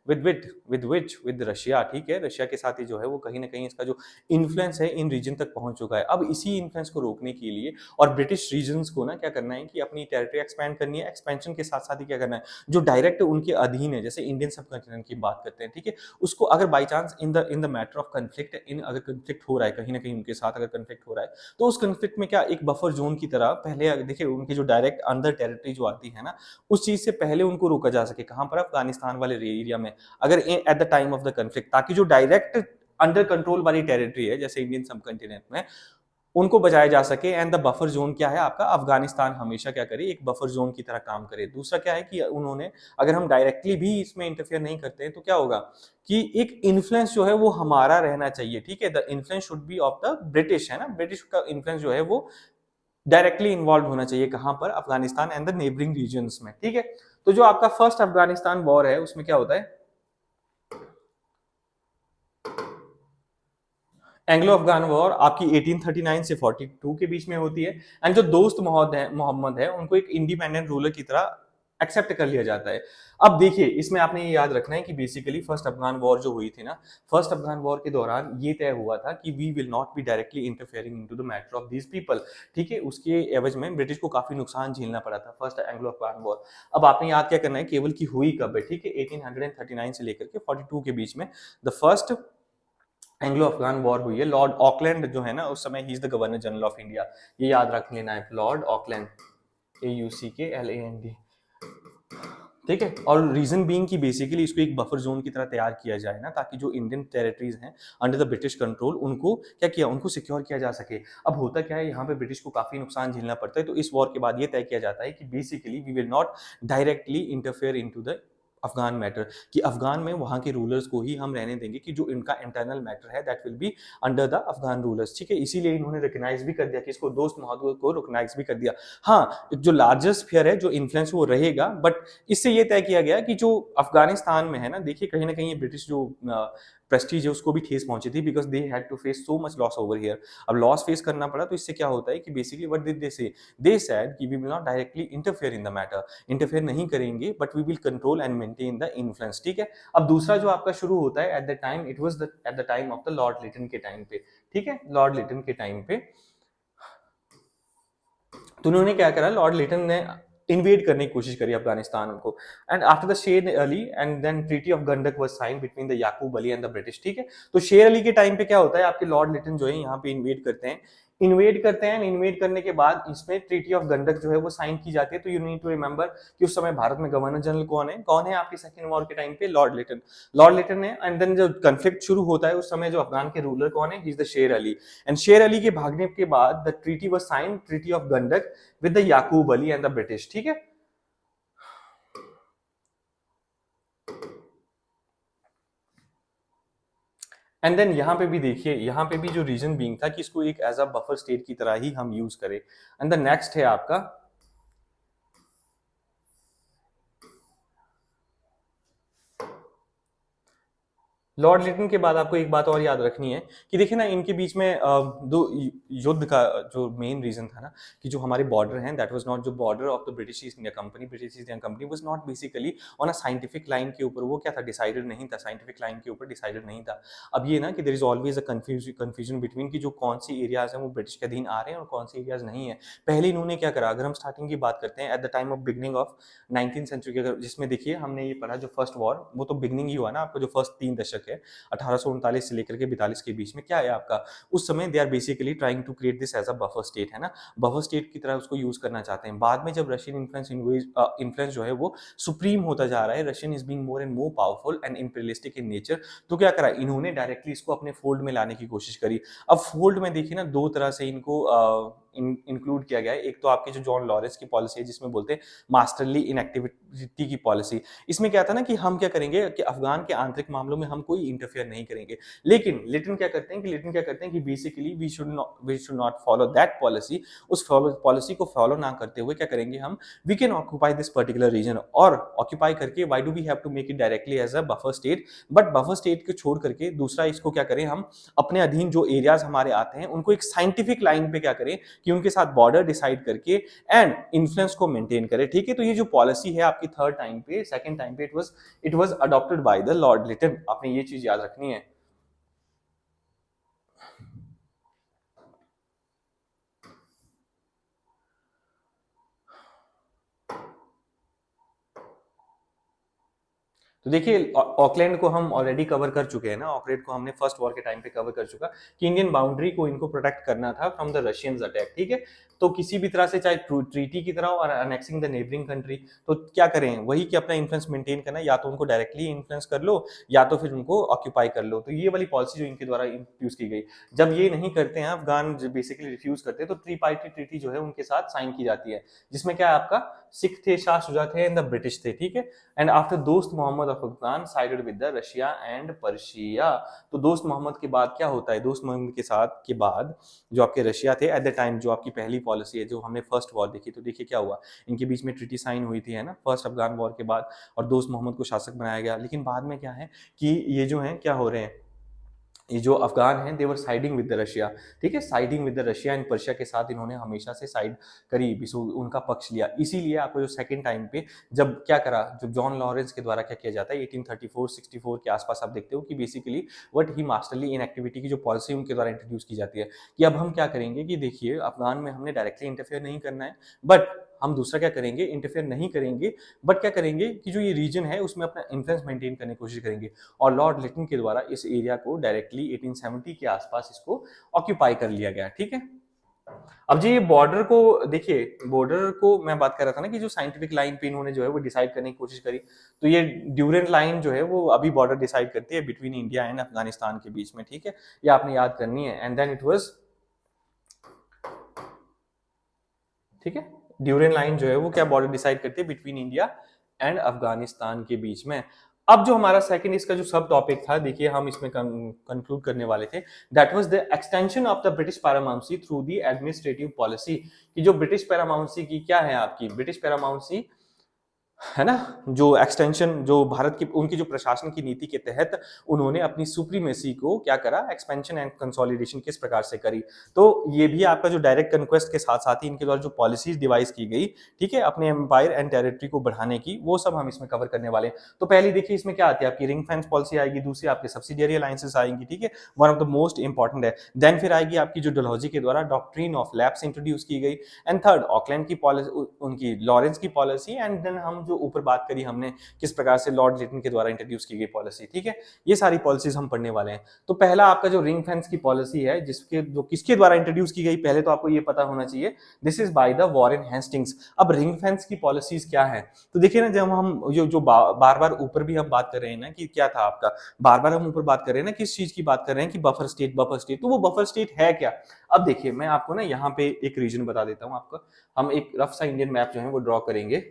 with Russia, ठीक है, रशिया के साथ ही जो है वो कहीं ना कहीं इसका जो इन्फ्लुएंस है इन रीजन तक पहुंच चुका है। अब इसी इन्फ्लुएंस को रोकने के लिए और ब्रिटिश रीजन्स को ना क्या करना है कि अपनी टेरिटरी एक्सपैंड करनी है, एक्सपेंशन के साथ साथ ही क्या करना है, जो डायरेक्ट उनके अधीन है, जैसे इंडियन सब कॉन्टिनेंट की बात करते हैं, ठीक है, उसको अगर by chance in the matter of conflict, in अगर कंफ्लिक्ट हो रहा है कहीं ना कहीं उनके साथ, अगर कंफ्लिक्ट हो रहा है तो उस कंफ्लिक्ट में क्या एक बफर जोन की तरह पहले देखिए उनकी जो डायरेक्ट अंदर टेरिटरी जो आती है ना, उस चीज से पहले उनको रोका जा सके, कहां पर, अफगानिस्तान वाले एरिया में, अगर eight the time of the conflict, ताकि जो डायरेक्ट अंडर कंट्रोल वाली टेरिटरी है जैसे इंडियन सब कॉन्टिनेंट में, उनको बचाया जा सके। एंड द बफर जोन क्या है आपका, अफगानिस्तान हमेशा क्या करे, एक बफर जोन की तरह काम करे। दूसरा क्या है कि उन्होंने, अगर हम डायरेक्टली भी इसमें इंटरफेयर नहीं करते हैं तो क्या होगा कि एक इन्फ्लुएंस जो है वो हमारा रहना चाहिए, ठीक है, the influence should be of the British, है ना, ब्रिटिश का इन्फ्लुएंस जो है वो डायरेक्टली इन्वॉल्व होना चाहिए, कहां पर, Afghanistan and the neighbouring regions में, ठीक है। तो जो आपका फर्स्ट अफगानिस्तान वॉर है उसमें क्या होता है, एंग्लो अफगान वॉर आपकी 1839 से 42 के बीच में होती है, एंड जो दोस्त मोहम्मद है उनको एक इंडिपेंडेंट रूलर की तरह एक्सेप्ट कर लिया जाता है। अब देखिए इसमें आपने ये याद रखना है कि बेसिकली फर्स्ट अफगान वॉर जो हुई थी ना, फर्स्ट अफगान वॉर के दौरान ये तय हुआ था कि we will not be directly interfering into the matter of these people, ठीक है। उसके एवज में ब्रिटिश को काफी नुकसान झेलना पड़ा था फर्स्ट एंग्लो अफगान वॉर। अब आपने याद क्या करना है केवल की हुई कब है, ठीक है, 1839 से लेकर के 42 के बीच में the first Anglo Afghan war हुई है। लॉर्ड ऑकलैंड जो है ना उस समय he is the governor general of India, ये याद रख लेना है, लॉर्ड ऑकलैंड, AUCKLAND। ठीक है, और रीजन बीइंग कि बेसिकली इसको एक बफर जोन की तरह तैयार किया जाए ना, ताकि जो इंडियन टेरिटरीज हैं अंडर द ब्रिटिश कंट्रोल उनको क्या किया, उनको सिक्योर किया जा सके। अब होता क्या है, यहाँ पे ब्रिटिश को काफी नुकसान झेलना पड़ता है, तो इस वॉर के बाद ये तय किया जाता है कि basically we will not directly interfere into the Afghan matter, कि अफगान में वहां के रूलर्स को ही हम रहने देंगे, कि जो इनका इंटरनल मैटर है that will be under the Afghan rulers. ठीक है, इसीलिए इन्होंने रिकग्नाइज भी कर दिया, कि इसको दोस्त महोदय को रिकग्नाइज भी कर दिया। हाँ, जो लार्जेस्ट स्फीयर है, जो इन्फ्लुएंस वो रहेगा, बट इससे ये तय किया गया कि जो अफगानिस्तान में है ना, देखिए कहीं ना कहीं ये ब्रिटिश जो प्रेस्टीज है उसको भी ठेस पहुंची थी, because they had to face so much loss over here. अब लॉस फेस करना पड़ा, तो इससे क्या होता है कि basically what did they say, they said कि we will not directly interfere in the matter, interfere नहीं करेंगे, but we will control and maintain the influence. ठीक है, अब दूसरा जो आपका शुरू होता है at the time, it was at the time of the lord Lytton के टाइम पे। ठीक है, लॉर्ड लिटन के टाइम पे तो उन्होंने क्या करा, लॉर्ड लिटन ने इन्वेड करने की कोशिश करी अफगानिस्तान को, and after the Sher Ali and then treaty of Gandak was sign between the Yakub Ali and the British. ठीक है, तो शेर अली के टाइम पे क्या होता है, आपके लॉर्ड लिटन जो है यहाँ पे इन्वेड करते हैं, इन्वेड करने के बाद इसमें ट्रीटी ऑफ गंडक जो है वो साइन की जाती है। तो यू नीड टू रिमेंबर कि उस समय भारत में गवर्नर जनरल कौन है आपकी सेकंड वॉर के टाइम पे, लॉर्ड लिटन है। एंड देन जो कन्फ्लिक्ट शुरू होता है उस समय जो अफगान के रूलर कौन है, he is the Sher Ali. And शेर अली के भागने के बाद the treaty was sign, treaty of Gandak with the Yakub Ali and the British. ठीक है, एंड देन यहाँ पे भी देखिए, यहाँ पे भी जो रीजन बीइंग था कि इसको एक एज अ बफर स्टेट की तरह ही हम यूज करें। एंड द नेक्स्ट है आपका, लॉर्ड लिटन के बाद आपको एक बात और याद रखनी है कि देखिए ना, इनके बीच में दो युद्ध का जो मेन रीजन था ना, कि जो हमारे बॉर्डर हैं दैट वाज नॉट, जो border of the British East India company, British East India company was not basically on a scientific line के ऊपर, वो क्या था, डिसाइडेड नहीं था, साइंटिफिक लाइन के ऊपर डिसाइडेड नहीं था। अब ये ना कि there is always a confusion between कि जो कौन सी एरियाज हैं वो ब्रिटिश के अधीन आ रहे हैं और कौन सी एरियाज नहीं है। पहले इन्होंने क्या करा, अगर हम स्टार्टिंग की बात करते हैं at the time of beginning of 19th century के, जिसमें देखिए हमने ये पढ़ा जो फर्स्ट वॉर, वो तो बिगनिंग ही हुआ ना आपका, जो फर्स्ट 3 दशक है 1839 से लेकर के 42 के बीच में, क्या है आपका, उस समय they are basically trying to create this as a buffer state, है ना, बफर स्टेट की तरह उसको यूज करना चाहते हैं। बाद में जब रशियन इन्फ्लुएंस जो है वो सुप्रीम होता जा रहा है, Russian is being more and more powerful and imperialistic in nature, तो क्या करा, इन्होंने डायरेक्टली इसको अपने फोल्ड में लाने की कोशिश करी। अब फोल्ड में देखिए ना, दो तरह से इनको इंक्लूड किया गया है। एक तो आपकी जो जॉन लॉरेंस की पॉलिसी है, जिसमें बोलते हैं मास्टरली इनएक्टिविटी की पॉलिसी। इसमें क्या था ना कि हम क्या करेंगे कि अफगान के आंतरिक मामलों में हम कोई इंटरफेयर नहीं करेंगे। लेकिन लिटन क्या करते हैं कि basically we should not follow that policy. उस पॉलिसी को फॉलो ना करते हुए क्या करेंगे हम, we can occupy this particular region, और ऑक्यूपाई करके why do we have to make it directly as a buffer state, but buffer state को छोड़ करके दूसरा इसको क्या करें, हम अपने अधीन जो एरियाज हमारे आते हैं उनको एक साइंटिफिक लाइन पे क्या करें कि उनके साथ बॉर्डर डिसाइड करके एंड इन्फ्लुएंस को मेंटेन करें। ठीक है, तो ये जो पॉलिसी है आपकी थर्ड टाइम पे, सेकंड टाइम पे, it was adopted by the lord Lytton. आपने ये चीज याद रखनी है। तो देखिए, ऑकलैंड को हम ऑलरेडी कवर कर चुके हैं ना, ऑकलैंड को हमने फर्स्ट वॉर के टाइम पे कवर कर चुका कि इंडियन बाउंड्री को इनको प्रोटेक्ट करना था फ्रॉम द रशियंस अटैक। ठीक है, तो किसी भी तरह से, चाहे ट्रीटी की तरह और अनेक्सिंग द नेबरिंग कंट्री, तो क्या करें, वही कि अपना इन्फ्लुएंस मेंटेन करना, या तो उनको डायरेक्टली इन्फ्लुएंस कर लो या तो फिर उनको ऑक्यूपाई कर लो। तो ये वाली पॉलिसी जो इनके द्वारा इंट्रोड्यूस की गई, जब ये नहीं करते हैं अफगान, बेसिकली रिफ्यूज करते हैं, तो ट्रीपार्टी ट्रीटी जो है उनके साथ साइन की जाती है, जिसमें क्या आपका सिख थे, शाह शुजा थे एंड द ब्रिटिश थे। ठीक है, and after Dost Mohammad of Afghan sided with the Russia and Persia. तो दोस्त मोहम्मद के बाद क्या होता है, दोस्त मोहम्मद के साथ के बाद जो आपके रशिया थे एट द टाइम, जो आपकी पहली पॉलिसी है, जो हमने फर्स्ट वॉर देखी, तो देखिए क्या हुआ, इनके बीच में ट्रीटी साइन हुई थी, है ना, फर्स्ट अफगान वॉर के बाद, और दोस्त मोहम्मद को शासक बनाया गया। लेकिन बाद में क्या है कि ये जो है क्या हो रहे हैं, ये जो अफगान हैं देवर साइडिंग विद द रशिया। ठीक है, siding with the Russia and Persia के साथ इन्होंने हमेशा से साइड करी, उनका पक्ष लिया। इसीलिए आपको जो सेकंड टाइम पे जब क्या करा, जब जॉन लॉरेंस के द्वारा क्या किया जाता है 1834-64 के आसपास, आप देखते हो कि basically what he masterly inactivity की जो पॉलिसी उनके द्वारा इंट्रोड्यूस की जाती है, कि अब हम क्या करेंगे कि देखिए, अफगान में हमने डायरेक्टली इंटरफेयर नहीं करना है, बट हम दूसरा क्या करेंगे, इंटरफेयर नहीं करेंगे, बट क्या करेंगे कि जो ये रीजन है उसमें अपना इन्फ्लुएंस मेंटेन करने की कोशिश करेंगे। और लॉर्ड लिटन के द्वारा इस एरिया को डायरेक्टली 1870 के आसपास इसको ऑक्यूपाई कर लिया गया। ठीक है, अब जी ये बॉर्डर को देखिए, बॉर्डर को मैं बात कर रहा था ना कि जो साइंटिफिक लाइन पे इन्होंने जो है वो डिसाइड करने की कोशिश करी, तो ये ड्यूरेंट लाइन जो है वो अभी बॉर्डर डिसाइड करती है बिटवीन इंडिया एंड अफगानिस्तान के बीच में। ठीक है, ये आपने याद करनी है। एंड देन इट वाज, ठीक है, ड्यूरेंट लाइन जो है वो क्या बॉर्डर डिसाइड करती है बिटवीन इंडिया एंड अफगानिस्तान के बीच में। अब जो हमारा सेकंड इसका जो सब टॉपिक था, देखिए हम इसमें कंक्लूड करने वाले थे, that was the extension of the British paramountcy through the administrative policy. कि जो ब्रिटिश पैरामाउंसी की क्या है, आपकी ब्रिटिश पैरामाउंसी है ना, जो एक्सटेंशन जो भारत की उनकी जो प्रशासन की नीति के तहत उन्होंने अपनी सुप्रीमेसी को क्या करा, एक्सपेंशन एंड कंसोलिडेशन किस प्रकार से करी। तो ये भी आपका जो डायरेक्ट कन्क्वेस्ट के साथ साथ ही इनके द्वारा जो पॉलिसीज डिवाइस की गई, ठीक है, अपने एम्पायर एंड टेरिटरी को बढ़ाने की, वो सब हम इसमें कवर करने वाले हैं। तो पहली देखिए इसमें क्या आती है, आपकी रिंग फेंस पॉलिसी आएगी, दूसरी आपके सब्सिडियरी अलायंसेस आएंगी, ठीक है, one of the most important है। देन फिर आएगी आपकी जो डलहौजी के द्वारा डॉक्ट्रिन ऑफ लैप्स इंट्रोड्यूस की गई, एंड थर्ड ऑकलैंड की पॉलिसी, उनकी लॉरेंस की पॉलिसी, एंड देन हम जो ऊपर बात करी हमने किस प्रकार से लॉर्ड लिटन के द्वारा इंट्रोड्यूस की गई पॉलिसी। ठीक है, ये सारी पॉलिसीज हम पढ़ने वाले हैं। तो पहला आपका जो रिंग फेंस की पॉलिसी है, जिसके जो किसके द्वारा इंट्रोड्यूस की गई, पहले तो आपको ये पता होना चाहिए, this is by the Warren Hastings. अब रिंग फेंस की पॉलिसीज क्या है, तो देखिए ना, जब हम जो बार बार ऊपर भी हम बात कर रहे हैं ना कि क्या था आपका, बार बार हम ऊपर बात कर रहे हैं ना किस चीज की बात कर रहे हैं कि बफर स्टेट, बफर स्टेट, तो वो बफर स्टेट है क्या। अब देखिए मैं आपको ना यहाँ पे एक रीजन बता देता हूँ आपको, हम एक रफ सा इंडियन मैप जो है वो ड्रॉ करेंगे।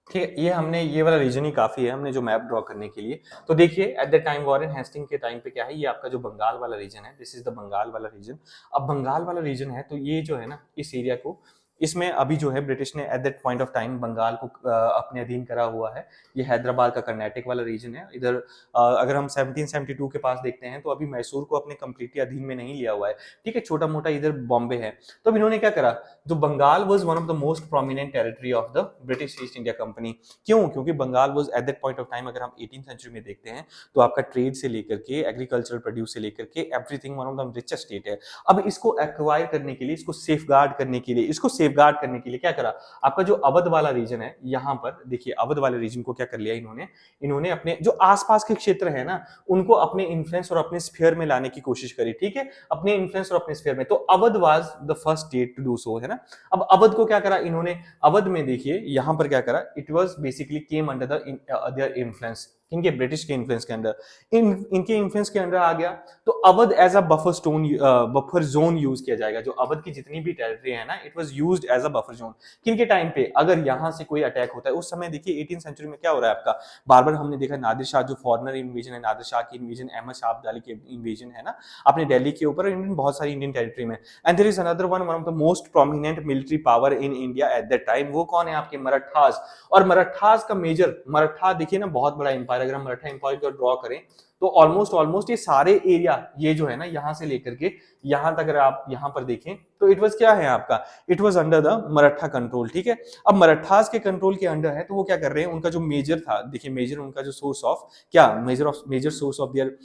ठीक है, ये हमने ये वाला रीजन ही काफी है हमने जो मैप ड्रॉ करने के लिए। तो देखिए at the time Warren Hastings के टाइम पे क्या है, ये आपका जो बंगाल वाला रीजन है, दिस इज द बंगाल वाला रीजन। अब बंगाल वाला रीजन है तो ये जो है ना, इस एरिया को, इसमें अभी जो है ब्रिटिश ने at that point of time Bengal को अपने अधीन करा हुआ है। ये हैदराबाद का कर्नाटक वाला रीजन है। इधर अगर हम 1772 के पास देखते हैं तो अभी मैसूर को अपने कंप्लीटली अधीन में नहीं लिया हुआ है। ठीक है, छोटा मोटा इधर बॉम्बे है। तो अब इन्होंने क्या करा, जो Bengal was one of the most prominent territory of the British East India company. क्यों, क्योंकि Bengal was at that point of time, अगर हम 18th सेंचुरी में देखते हैं तो आपका ट्रेड से लेकर के एग्रीकल्चरल प्रोड्यूस से लेकर के everything one of the richest state है। अब इसको एक्वायर करने के लिए, इसको सेफगार्ड करने के लिए, इसको सेफगार्ड करने के लिए क्या करा, आपका जो अवध वाला रीजन है, यहाँ पर देखिए अवध वाले रीजन को क्या कर लिया इन्होंने, इन्होंने अपने जो आसपास के क्षेत्र है ना, उनको अपने इन्फ्लुएंस और अपने स्फीयर में लाने की कोशिश करी। ठीक है, अपने इन्फ्लुएंस और अपने स्फीयर में, तो Awadh was the first state to do so, है ना। अब अवध को क्या करा इन्होंने, अवध में देखिए यहां पर क्या करा, it was basically came under the their influence, इनके ब्रिटिश के इन्फ्लुएंस के अंदर, इनके इन्फ्लुएंस के अंदर आ गया। तो Awadh as a buffer zone use किया जाएगा। जो अवध की जितनी भी टेरिटरी है ना, it was used as a buffer zone. किनके टाइम पे, अगर यहां से कोई अटैक होता है, उस समय देखिए 18th सेंचुरी में क्या हो रहा है आपका, बार बार हमने देखा नादिर शाह जो फॉरनर इन्वेजन है, नादिर शाह की इन्वेजन, अहमद शाह अब्दाली की इन्वेजन है ना अपने दिल्ली के ऊपर, इंडियन बहुत सारी इंडियन टेरिटरी में। And there is another one of the most prominent military power in India at that time, वो कौन है आपके, मराठास। और मराठास का मेजर, मराठा देखिए ना बहुत बड़ा एम्पायर, अगर हम मराठा एम्पायर को ड्रॉ करें तो ऑलमोस्ट ऑलमोस्ट ये सारे एरिया, ये जो है ना यहां से लेकर के यहां तक, अगर आप यहां पर देखें तो इट वाज क्या है आपका, it was under the Maratha control. ठीक है, अब मराठास के कंट्रोल के अंडर है, तो वो क्या कर रहे हैं, उनका जो मेजर था, देखिए मेजर उनका जो सोर्स ऑफ क्या, major source of their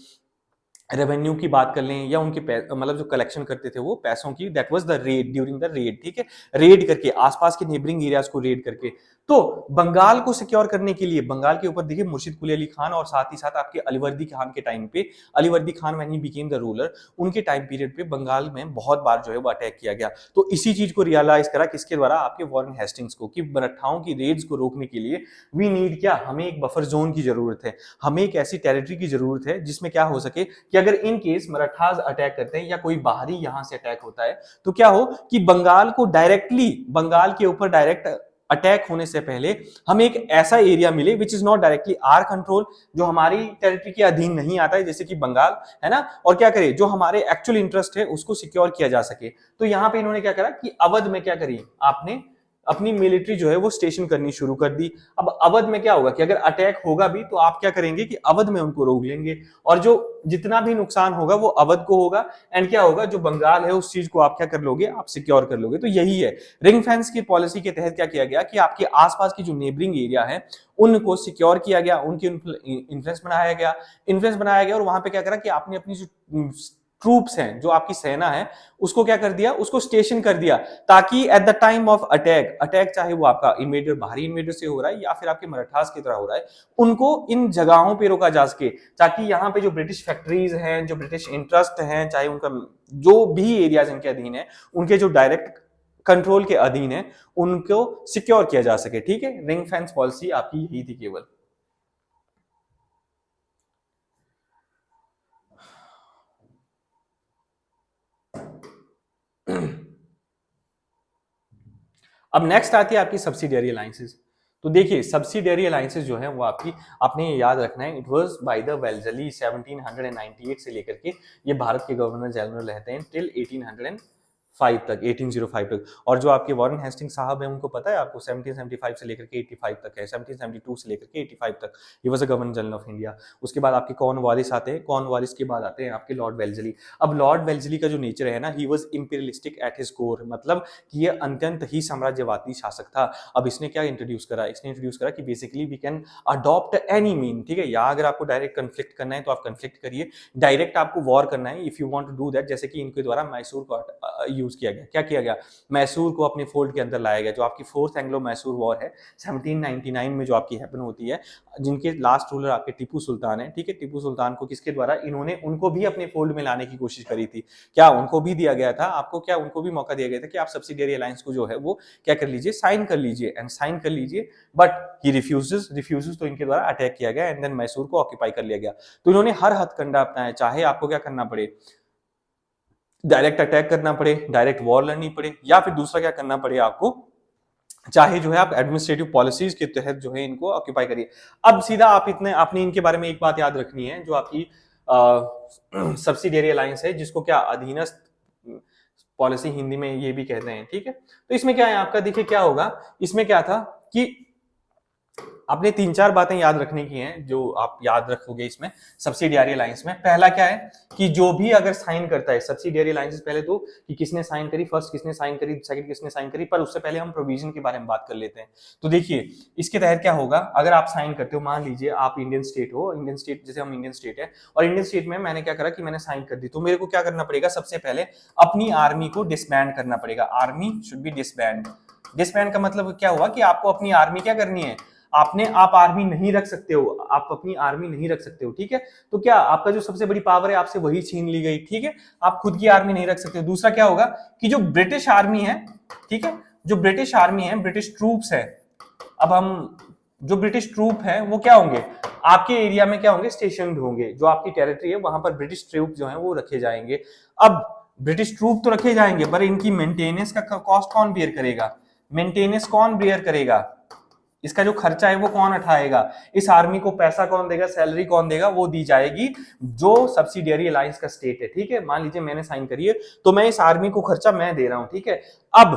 revenue की बात कर लें या उनके मतलब जो कलेक्शन करते थे वो पैसों की, that was the red, during the red. ठीक है, रेड करके आसपास के नेबरिंग एरियाज को रेड करके, तो बंगाल को सिक्योर करने के लिए बंगाल के ऊपर देखिए मुर्शिद कुली अली खान और साथ ही साथ आपके अलीवर्दी खान के टाइम पे, Alivardi Khan when he became the ruler, उनके टाइम पीरियड पे बंगाल में बहुत बार जो है वो अटैक किया गया। तो इसी चीज को रियलाइज करा किसके द्वारा, आपके वॉरेन हेस्टिंग्स को, कि मराठाओं की रेड्स को रोकने के लिए वी नीड क्या, हमें एक बफर जोन की जरूरत है, हमें एक ऐसी टेरिटरी की जरूरत है जिसमें क्या हो सके कि अगर इन केस मराठास अटैक करते हैं या कोई बाहरी यहां से अटैक होता है, तो क्या हो कि बंगाल को डायरेक्टली, बंगाल के ऊपर डायरेक्ट अटैक होने से पहले हमें एक ऐसा एरिया मिले which is not directly our control, जो हमारी टेरिटरी के अधीन नहीं आता है, जैसे कि बंगाल है ना, और क्या करे जो हमारे एक्चुअल इंटरेस्ट है उसको सिक्योर किया जा सके। तो यहां पे इन्होंने क्या करा कि अवध में क्या करी, आपने अपनी मिलिट्री जो है वो स्टेशन करनी शुरू कर दी। अब अवध में क्या होगा कि अगर अटैक होगा भी तो आप क्या करेंगे कि अवध में उनको रोक लेंगे, और जो जितना भी नुकसान होगा वो अवध को होगा, एंड क्या होगा जो बंगाल है उस चीज को आप क्या कर लोगे, आप सिक्योर कर लोगे। तो यही है रिंग फेंस की पॉलिसी के तहत क्या किया गया कि आपके आसपास की जो नेबरिंग एरिया है उनको सिक्योर किया गया, उनके इन्फ्लुएंस बनाया गया और वहां पे क्या करा कि आपने अपनी जो ट्रूप्स हैं, जो आपकी सेना है, उसको क्या कर दिया, उसको स्टेशन कर दिया, ताकि eight the time of attack चाहे वो आपका इन्वेडर बाहरी इन्वेडर से हो रहा है या फिर आपके मराठास की तरह हो रहा है, उनको इन जगहों पे रोका जा सके, ताकि यहाँ पे जो ब्रिटिश फैक्ट्रीज हैं, जो ब्रिटिश इंटरेस्ट हैं, चाहे उनका जो भी एरियाज इनके अधीन है, उनके जो डायरेक्ट कंट्रोल के अधीन है, उनको सिक्योर किया जा सके। ठीक है, रिंग फेंस पॉलिसी आपकी यही थी केवल। अब नेक्स्ट आती है आपकी सब्सिडियरी अलायंसेस। तो देखिए सब्सिडियरी अलायंसेस जो है वो आपकी, आपने ये याद रखना है, इट वाज बाय द वेल्जली 1798 से लेकर के ये भारत के गवर्नर जनरल रहते हैं टिल 1805 तक, 1805 तक। और जो आपके वॉरेन हेस्टिंग साहब हैं उनको पता है आपको 1775 से लेकर के 85 तक है, 1772 से लेकर के 85 तक ये was the governor general of India. उसके बाद आपके कॉर्नवालिस आते हैं, कॉर्नवालिस के बाद आते हैं आपके लॉर्ड वेल्जली। अब लॉर्ड वेल्जली का जो नेचर है ना, he was imperialistic at his core, मतलब कि ये अत्यंत ही साम्राज्यवादी शासक था। अब इसने क्या इंट्रोड्यूस करा, इसने इंट्रोड्यूस करा कि basically we can adopt any mean. ठीक है, या अगर आपको डायरेक्ट कन्फ्लिक्ट करना है तो आप कन्फ्लिक्ट करिए, डायरेक्ट आपको वॉर करना है if you want to do that, जैसे कि इनके द्वारा मैसूर को यूज किया गया। क्या किया गया, मैसूर को अपने फोल्ड के अंदर लाया गया। जो आपकी फोर्थ एंग्लो मैसूर वॉर है 1799 में जो आपकी हैपन होती है, जिनके लास्ट रूलर आपके टीपू सुल्तान है। ठीक है, टीपू सुल्तान को किसके द्वारा, इन्होंने उनको भी अपने फोल्ड में लाने की कोशिश करी थी। क्या उनको भी दिया गया था, आपको क्या उनको भी मौका दिया गया था कि आप सब्सिडियरी अलायंस को जो है वो क्या कर लीजिए, साइन कर लीजिए, एंड साइन कर लीजिए, बट ही रिफ्यूजेस। तो इनके द्वारा अटैक किया गया एंड देन मैसूर को ऑक्यूपाई कर लिया गया। तो इन्होंने हर हथकंडा अपनाया, चाहे आपको क्या करना पड़े, डायरेक्ट अटैक करना पड़े, डायरेक्ट वॉर लड़नी पड़े, या फिर दूसरा क्या करना पड़े आपको, चाहे जो है आप एडमिनिस्ट्रेटिव पॉलिसीज के तहत जो है इनको ऑक्यूपाई करिए। अब सीधा आप आपने इनके बारे में एक बात याद रखनी है, जो आपकी सब्सिडियरी अलायंस है, जिसको क्या अधीनस्थ पॉलिसी हिंदी में ये भी कहते हैं। ठीक है, तो इसमें क्या है आपका, देखिए क्या होगा, इसमें क्या था कि आपने 3-4 बातें याद रखने की हैं जो आप याद रखोगे इसमें सब्सिडियरी अलायंस में। पहला क्या है कि जो भी अगर साइन करता है सब्सिडियरी अलायंस, पहले तो कि किसने साइन करी, फर्स्ट किसने साइन करी, सेकंड किसने साइन करी, पर उससे पहले हम प्रोविजन के बारे में बात कर लेते हैं। तो देखिए इसके तहत क्या होगा, अगर आप साइन करते हो, मान लीजिए आप इंडियन स्टेट हो, इंडियन स्टेट जैसे हम इंडियन स्टेट है, और इंडियन स्टेट में मैंने क्या करा कि मैंने साइन कर दी, तो मेरे को क्या करना पड़ेगा, सबसे पहले अपनी आर्मी को डिसबैंड करना पड़ेगा। Army should be disband. Disband का मतलब क्या हुआ कि आपको अपनी आर्मी क्या करनी है, आप आर्मी नहीं रख सकते हो, आप अपनी आर्मी नहीं रख सकते हो। ठीक है, तो क्या आपका जो सबसे बड़ी पावर है आपसे वही छीन ली गई। ठीक है, आप खुद की आर्मी नहीं रख सकते हो। दूसरा क्या होगा कि जो ब्रिटिश आर्मी है, ठीक है, जो ब्रिटिश आर्मी है, ब्रिटिश ट्रूप्स है, अब हम जो ब्रिटिश ट्रूप है वो क्या होंगे, आपके एरिया में क्या होंगे, स्टेशन होंगे। जो आपकी टेरिटरी है वहां पर ब्रिटिश ट्रूप जो है वो रखे जाएंगे। अब ब्रिटिश ट्रूप तो रखे जाएंगे, पर इनकी मेंटेनेंस का कॉस्ट कौन बियर करेगा, मेंटेनेंस कौन बियर करेगा, इसका जो खर्चा है वो कौन उठाएगा, इस आर्मी को पैसा कौन देगा, सैलरी कौन देगा, वो दी जाएगी जो सब्सिडियरी अलायंस का स्टेट है। ठीक है, मान लीजिए मैंने साइन करी है तो मैं इस आर्मी को खर्चा मैं दे रहा हूं। ठीक है, अब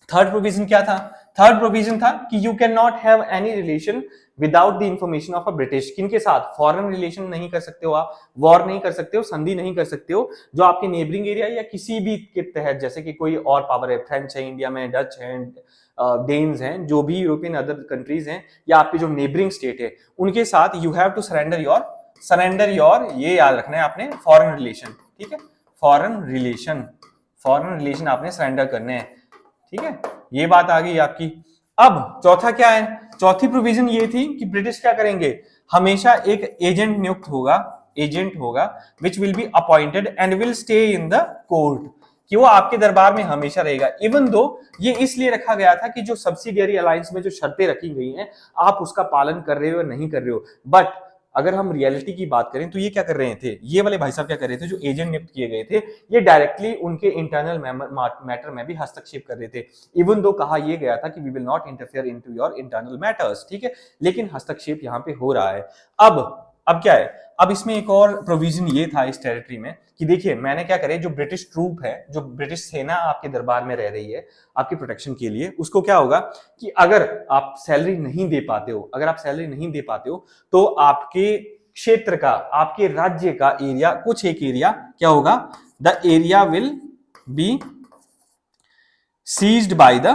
थर्ड प्रोविजन क्या था, थर्ड प्रोविजन था कि you can not have any relation without the information of a British. किनके साथ, फॉरेन रिलेशन नहीं कर सकते हो आप, वॉर नहीं कर सकते हो, संधि नहीं कर सकते हो, जो आपके नेबरिंग एरिया या किसी भी के तहत, जैसे कि कोई और पावर है, फ्रेंच है इंडिया में, डच है, डेन्स हैं, जो भी यूरोपियन अदर कंट्रीज हैं, या आपके जो नेबरिंग स्टेट है, उनके साथ you have to surrender your ये याद रखना है आपने, फॉरेन रिलेशन। ठीक है, फॉरेन रिलेशन आपने सरेंडर करने हैं। ठीक है, ये बात आ गई आपकी। अब चौथा क्या है, चौथी प्रोविजन ये थी कि ब्रिटिश क्या करेंगे, हमेशा एक एजेंट नियुक्त होगा which will be appointed and will stay in the court, कि वो आपके दरबार में हमेशा रहेगा। इवन दो ये इसलिए रखा गया था कि जो सब्सिडियरी अलायंस में जो शर्तें रखी गई हैं आप उसका पालन कर रहे हो या नहीं कर रहे हो, बट अगर हम रियलिटी की बात करें तो ये क्या कर रहे थे, ये वाले भाई साहब क्या कर रहे थे, जो एजेंट नियुक्त किए गए थे, ये डायरेक्टली उनके इंटरनल मैटर में भी हस्तक्षेप कर रहे थे। इवन दो कहा यह गया था कि we will not interfere into your internal matters, ठीक है, लेकिन हस्तक्षेप यहाँ पे हो रहा है। अब क्या है, अब इसमें एक और प्रोविजन ये था इस टेरिटरी में कि देखिए मैंने क्या करे, जो ब्रिटिश ट्रूप है, जो ब्रिटिश सेना आपके दरबार में रह रही है आपकी प्रोटेक्शन के लिए, उसको क्या होगा कि अगर आप सैलरी नहीं दे पाते हो, अगर आप सैलरी नहीं दे पाते हो तो आपके क्षेत्र का, आपके राज्य का एरिया, कुछ एक एरिया क्या होगा, the area will be seized by the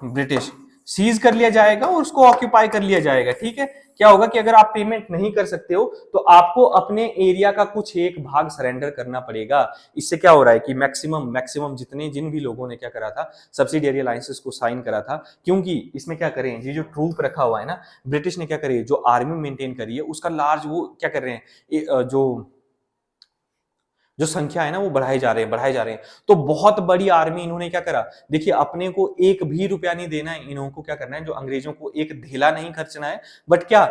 British, seize कर लिया जाएगा और उसको ऑक्यूपाई कर लिया जाएगा, ठीक है। क्या होगा कि अगर आप पेमेंट नहीं कर सकते हो तो आपको अपने एरिया का कुछ एक भाग सरेंडर करना पड़ेगा। इससे क्या हो रहा है कि मैक्सिमम जिन भी लोगों ने क्या करा था, सब्सिडियरी अलायंसेस को साइन करा था, क्योंकि इसमें क्या करें, ये जो ट्रूप रखा हुआ है ना, ब्रिटिश ने क्या करे, जो आर्मी मेंटेन करी है उसका लार्ज वो क्या कर रहे हैं, जो संख्या है ना वो बढ़ाए जा रहे हैं। तो बहुत बड़ी आर्मी इन्होंने क्या करा, देखिए अपने को एक भी रुपया नहीं देना है, इन्होंने क्या करना है, जो अंग्रेजों को एक ढेला नहीं खर्चना है, बट क्या,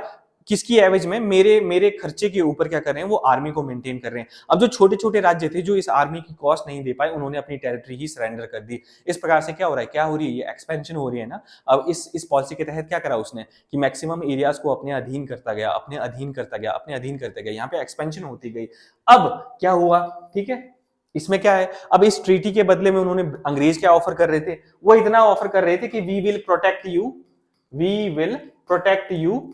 किसकी एवज में, मेरे खर्चे के ऊपर क्या कर रहे हैं, वो आर्मी को मेंटेन कर रहे हैं। अब जो छोटे छोटे राज्य थे जो इस आर्मी की कॉस्ट नहीं दे पाए, उन्होंने अपनी टेरिटरी ही सरेंडर कर दी। इस प्रकार से क्या हो रहा है, क्या हो रही है, ये एक्सपेंशन हो रही है ना। अब इस पॉलिसी के तहत क्या करा उसने कि मैक्सिमम एरियाज को अपने अधीन करता गया, यहाँ पे एक्सपेंशन होती गई। अब क्या हुआ, ठीक है, इसमें क्या है, अब इस ट्रीटी के बदले में उन्होंने, अंग्रेज क्या ऑफर कर रहे थे, वो इतना ऑफर कर रहे थे कि we will protect you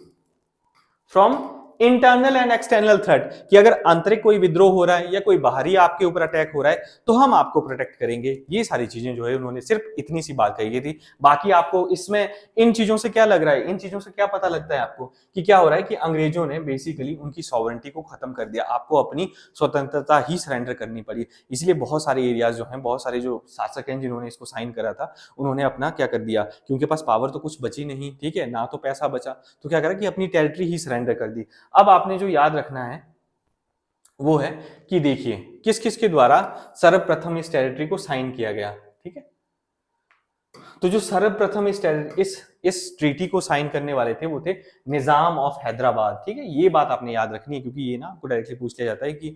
from internal and external threat, कि अगर आंतरिक कोई विद्रोह हो रहा है या कोई बाहरी आपके ऊपर अटैक हो रहा है तो हम आपको प्रोटेक्ट करेंगे। ये सारी चीजें जो है उन्होंने सिर्फ इतनी सी बात कही थी। बाकी आपको इसमें इन चीजों से क्या लग रहा है, इन चीजों से क्या पता लगता है आपको कि क्या हो रहा है कि अंग्रेजों ने बेसिकली उनकी सॉवरेंटी को खत्म कर दिया, आपको अपनी स्वतंत्रता ही सरेंडर करनी पड़ी। इसलिए बहुत सारे एरियाज जो हैं, बहुत सारे जो शासक हैं जिन्होंने इसको साइन करा था, उन्होंने अपना क्या कर दिया, कि उनके पास पावर तो कुछ बची नहीं, ठीक है ना, तो पैसा बचा, तो क्या करा कि अपनी टेरिटरी ही सरेंडर कर दी। अब आपने जो याद रखना है वो है कि देखिए किस किस के द्वारा सर्वप्रथम इस टेरिटरी को साइन किया गया, ठीक है। तो जो सर्वप्रथम इस ट्रीटी को साइन करने वाले थे वो थे निजाम ऑफ हैदराबाद, ठीक है। ये बात आपने याद रखनी है क्योंकि ये ना आपको डायरेक्टली पूछ लिया जाता है कि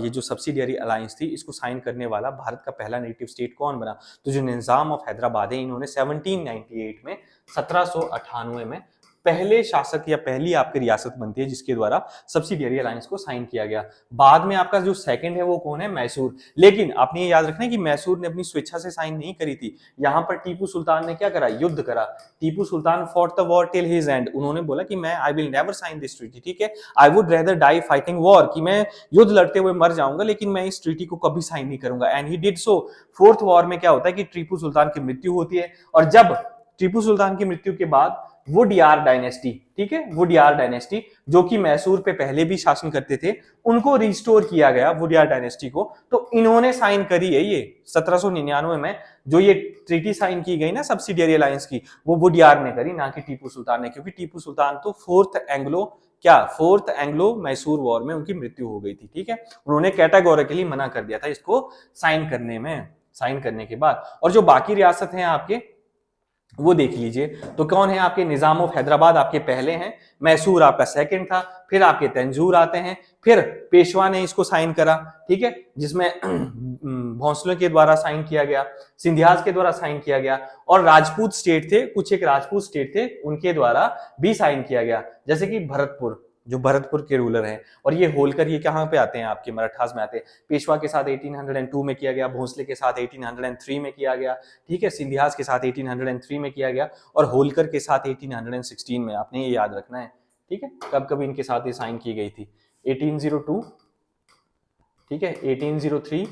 ये जो सब्सिडियरी अलायंस थी इसको साइन करने वाला भारत का पहला नेटिव स्टेट कौन बना। तो जो निजाम ऑफ हैदराबाद है, इन्होंने 1798 में 1798 में पहले शासक या पहली आपकी रियासत बनती है जिसके द्वारा सब्सिडियरी अलायंस को साइन किया गया। बाद में आपका जो सेकंड है वो कौन है, मैसूर। लेकिन आपने ये याद रखना है कि मैसूर ने अपनी स्वेच्छा से साइन नहीं करी थी, यहाँ पर टीपू सुल्तान ने क्या करा, युद्ध करा। Tipu Sultan fought the war till his end, उन्होंने बोला कि मैं I will never sign this treaty, ठीक है, I would rather die fighting war, कि मैं युद्ध लड़ते हुए मर जाऊंगा लेकिन मैं इस ट्रीटी को कभी साइन नहीं करूंगा। And he did so. Fourth war में क्या होता है कि टीपू सुल्तान की मृत्यु होती है, और जब टीपू सुल्तान की मृत्यु के बाद वुडियार डायनेस्टी, ठीक है, वुडियार डायनेस्टी जो कि मैसूर पे पहले भी शासन करते थे, उनको रिस्टोर किया गया वुडियार डायनेस्टी को। तो इन्होंने साइन करी है ये 1799 में जो ये ट्रीटी साइन की गई ना सब्सिडियरी अलायंस की, वो वुडियार ने करी, ना कि टीपू सुल्तान ने, क्योंकि टीपू सुल्तान तो फोर्थ एंग्लो मैसूर वॉर में उनकी मृत्यु हो गई थी, ठीक है। उन्होंने कैटेगोरिकली मना कर दिया था इसको साइन करने में, साइन करने के बाद। और जो बाकी रियासत हैं आपके वो देख लीजिए, तो कौन है आपके, निजाम ऑफ हैदराबाद आपके पहले हैं, मैसूर आपका सेकंड था, फिर आपके तंजूर आते हैं, फिर पेशवा ने इसको साइन करा, ठीक है, जिसमें भोंसले के द्वारा साइन किया गया, सिंधियाज के द्वारा साइन किया गया, और राजपूत स्टेट थे, कुछ एक राजपूत स्टेट थे उनके द्वारा भी साइन किया गया, जैसे कि भरतपुर, जो भरतपुर के रूलर हैं। और ये होलकर, ये कहाँ पे आते हैं आपके, मराठास में आते हैं। पेशवा के साथ 1802 में किया गया, भोंसले के साथ 1803 में किया गया, ठीक है, सिंधियाज के साथ 1803 में किया गया, और होलकर के साथ 1816 में। आपने ये याद रखना है, ठीक है, कब कब इनके साथ ये साइन की गई थी। 1802, ठीक है, 1803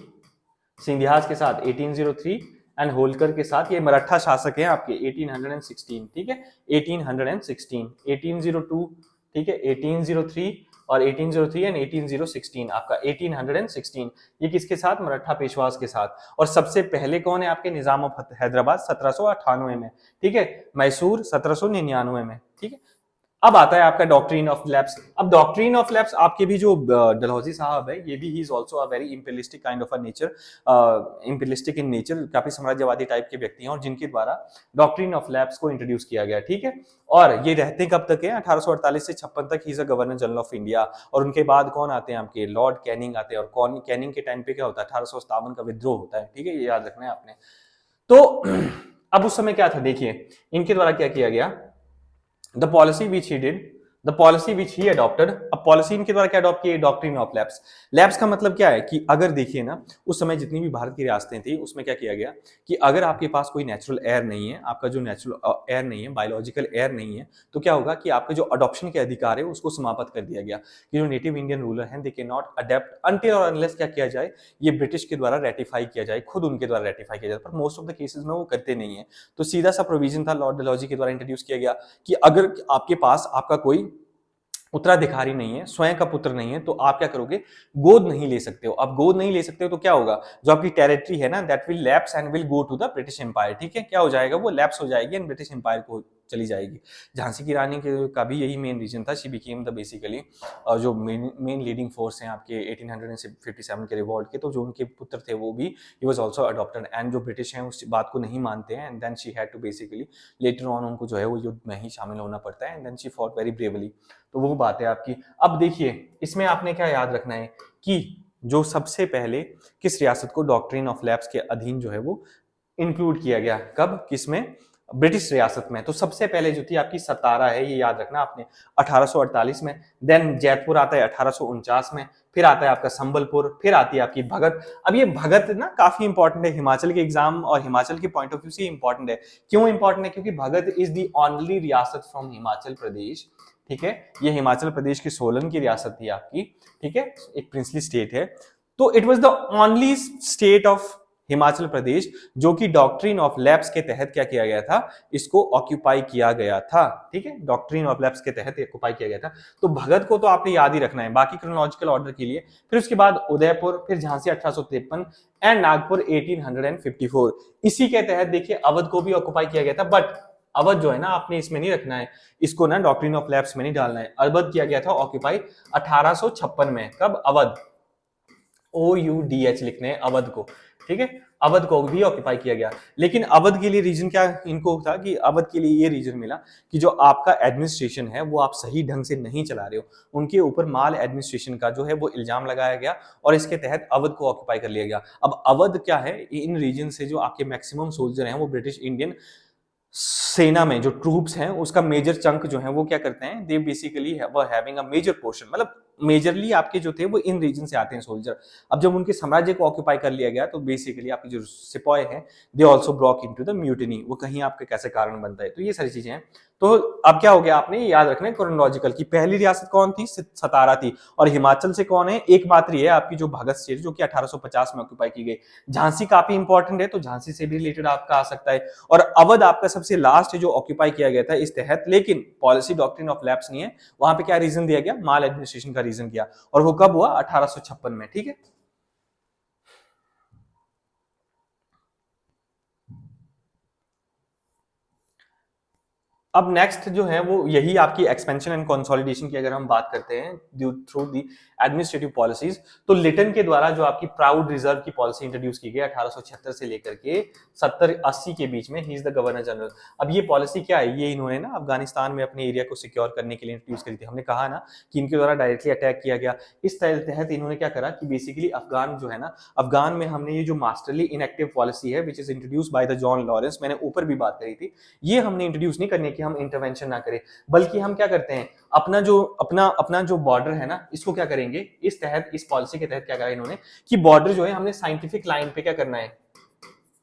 सिंधियाज के साथ 1803 एंड होलकर के साथ, ये मराठा शासक हैं आपके 1816, ठीक है, 1816, 1802, ठीक है, 1803 और 1803 एंड 1816 आपका 1816, ये किसके साथ, मराठा पेशवास के साथ। और सबसे पहले कौन है आपके, निजाम ऑफ हैदराबाद 1798 में, ठीक है, मैसूर 1799 में, ठीक है। अब आता है आपका डॉक्ट्रिन ऑफ लैप्स। अब डॉक्ट्रिन ऑफ लैप्स आपके भी जो डलहौजी साहब है, ये भी he is also a very imperialistic kind of a nature, imperialistic in nature, काफी साम्राज्यवादी टाइप के व्यक्ति हैं और जिनके द्वारा डॉक्ट्रिन ऑफ लैप्स को इंट्रोड्यूस किया गया, ठीक है। और ये रहते कब तक है, 1848 से 56 तक he is a governor general of India. और उनके बाद कौन आते हैं आपके, लॉर्ड कैनिंग आते हैं। और कौन कैनिंग के टाइम पे क्या होता है, 1857 का विद्रोह होता है, ठीक है, ये याद रखना है आपने। तो अब उस समय क्या था, देखिए इनके द्वारा क्या किया गया, the policy which he did, the policy which he adopted. अब पॉलिसी इनके द्वारा क्या अडॉप्ट की, डॉक्ट्रिन ऑफ लैप्स। लैप्स का मतलब क्या है कि अगर देखिए ना, उस समय जितनी भी भारत की रियासतें थी उसमें क्या किया गया कि अगर आपके पास कोई नेचुरल एयर नहीं है, आपका जो नेचुरल एयर नहीं है, बायोलॉजिकल एयर नहीं है, तो क्या होगा कि आपके जो अडॉप्शन के अधिकार है उसको समाप्त कर दिया गया कि जो नेटिव इंडियन रूलर हैं they can not adapt until और अनलेस क्या किया जाए, ये ब्रिटिश के द्वारा रेटिफाई किया जाए, खुद उनके द्वारा रेटिफाई किया जाए। पर मोस्ट ऑफ द केसेस में वो करते नहीं है। तो सीधा सा प्रोविजन था लॉर्ड डलहौजी के द्वारा इंट्रोड्यूस किया गया कि अगर आपके पास आपका कोई उत्तराधिकारी नहीं है, स्वयं का पुत्र नहीं है, तो आप क्या करोगे, गोद नहीं ले सकते हो। अब गोद नहीं ले सकते हो तो क्या होगा, जो आपकी टेरिटरी है ना, that will lapse and will go to the British empire, ठीक है, क्या हो जाएगा, वो लैप्स हो जाएगी एंड ब्रिटिश एम्पायर को चली जाएगी। झांसी की रानी का भी यही मेन रीजन था, शी बिकेम द बेसिकली जो मेन लीडिंग फोर्स हैं आपके 1857 के रिवॉल्ट के, तो जो उनके पुत्र थे वो भी he was also adopted. And जो ब्रिटिश हैं उस बात को नहीं मानते हैं and then she had to basically later on उनको जो है वो युद्ध में ही शामिल होना पड़ता है and then she fought very bravely. तो वो बात है आपकी। अब देखिए इसमें आपने क्या याद रखना है कि जो सबसे पहले किस रियासत को डॉक्ट्रिन ऑफ लैप्स के अधीन जो है वो इंक्लूड किया गया, कब, किसमें, ब्रिटिश रियासत में। तो सबसे पहले जो थी आपकी सतारा है, ये याद रखना आपने, 1848 में। देन जयपुर आता है 1849 में। फिर आता है आपका संबलपुर, फिर आती है आपकी भगत। अब ये भगत ना काफी इंपॉर्टेंट है हिमाचल के एग्जाम और हिमाचल के पॉइंट ऑफ व्यू से इंपॉर्टेंट है। क्यों इंपॉर्टेंट है, क्योंकि भगत इज दी ओनली रियासत फ्रॉम हिमाचल प्रदेश, ठीक है, ये हिमाचल प्रदेश की सोलन की रियासत थी आपकी, ठीक है, एक प्रिंसली स्टेट है। तो it was the only state of Himachal Pradesh जो कि डॉक्ट्रिन ऑफ लैप्स के तहत क्या किया गया था, इसको ऑक्यूपाई किया गया था, ठीक है, डॉक्ट्रिन ऑफ लैप्स के तहत ऑक्यूपाई किया गया था। तो भगत को तो आपने याद ही रखना है बाकी क्रोनोलॉजिकल ऑर्डर के लिए। फिर उसके बाद उदयपुर, फिर झांसी 1853 एंड नागपुर 1854। इसी के तहत देखिए अवध को भी ऑक्यूपाई किया गया था, बट अवध जो है ना आपने इसमें नहीं रखना है, इसको ना डॉक्ट्रिन ऑफ लैप्स में नहीं डालना है। अवध किया गया था ऑक्यूपाई 1856 में, कब, अवध, OUDH लिखने हैं अवध को, ठीक है, अवध को भी ऑक्यूपाई किया गया। लेकिन अवध के लिए रीजन क्या इनको था कि अवध के लिए ये रीजन मिला कि जो आपका एडमिनिस्ट्रेशन है वो आप सही ढंग से नहीं चला रहे हो, उनके ऊपर माल एडमिनिस्ट्रेशन का जो है वो इल्जाम लगाया गया और इसके तहत अवध को ऑक्यूपाई कर लिया गया। अब अवध क्या है, इन रीजन से जो आपके मैक्सिमम सोल्जर हैं वो ब्रिटिश इंडियन सेना में जो ट्रूप्स हैं उसका मेजर चंक जो है वो क्या करते हैं, they basically having a major portion, मतलब मेजरली आपके जो थे वो इन रीजन से आते हैं सोल्जर। अब जब उनके साम्राज्य को ऑक्यूपाई कर लिया गया तो बेसिकली आपके जो सिपाही हैं they also broke into the mutiny, वो कहीं आपके कैसे कारण बनता है। तो ये सारी चीजें हैं। तो अब क्या हो गया, आपने याद रखना है क्रोनोलॉजिकल की पहली रियासत कौन थी, सतारा थी। और हिमाचल से कौन है, एकमात्र है आपकी जो भगत स्टेट जो कि 1850 में ऑक्यूपाई की गई। झांसी काफी इंपॉर्टेंट है, तो झांसी से भी रिलेटेड आपका आ सकता है। और अवध आपका सबसे लास्ट है जो ऑक्यूपाई किया गया था इस तहत, लेकिन पॉलिसी डॉक्ट्रिन ऑफ लैप्स नहीं है, वहां पे क्या रीजन दिया गया, माल एडमिनिस्ट्रेशन का रीजन किया। और वो कब हुआ, 1856 में, ठीक है। अब नेक्स्ट जो है वो यही आपकी एक्सपेंशन एंड कंसोलिडेशन की अगर हम बात करते हैं थ्रू दी एडमिनिस्ट्रेटिव पॉलिसीज, तो लिटन के द्वारा जो आपकी प्राउड रिजर्व की पॉलिसी इंट्रोड्यूस की गई 1876 से लेकर के 70-80 के बीच में, he is the governor general. अब ये पॉलिसी क्या है, ये इन्होंने ना अफगानिस्तान में अपने एरिया को सिक्योर करने के लिए इंट्रोड्यूस करी थी। हमने कहा ना कि इनके द्वारा डायरेक्टली अटैक किया गया। इस तहत इन्होंने क्या करा कि बेसिकली अफगान जो है ना, अफगान में हमने ये जो मास्टरली इनएक्टिव पॉलिसी है which is introduce by the John Lawrence, मैंने ऊपर भी बात करी थी, ये हमने इंट्रोड्यूस नहीं करनी कि हम इंटरवेंशन ना करें, बल्कि हम क्या करते हैं, अपना जो बॉर्डर है ना इसको क्या करेंगे, इस तहत इस पॉलिसी के तहत क्या करा इन्होंने कि बॉर्डर जो है हमने साइंटिफिक लाइन पे क्या करना है,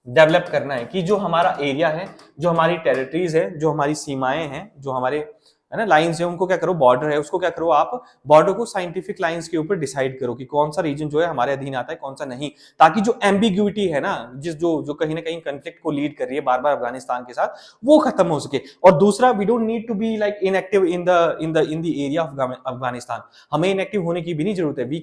डेवलप करना है कि जो हमारा एरिया है, जो हमारी टेरिटरीज है, जो हमारी सीमाएं हैं, जो हमारे है ना लाइंस है, उनको क्या करो, बॉर्डर है उसको क्या करो, आप बॉर्डर को साइंटिफिक लाइंस के ऊपर डिसाइड करो कि कौन सा रीजन जो है हमारे अधीन आता है, कौन सा नहीं, ताकि जो एम्बिग्यूटी है ना, जो कहीं ना कहीं कंफ्लिक्ट को लीड कर रही है बार बार अफगानिस्तान के साथ, वो खत्म हो सके। और दूसरा, we don't need to be like inactive in the area of Afghanistan, हमें इनएक्टिव होने की भी नहीं जरूरत है, we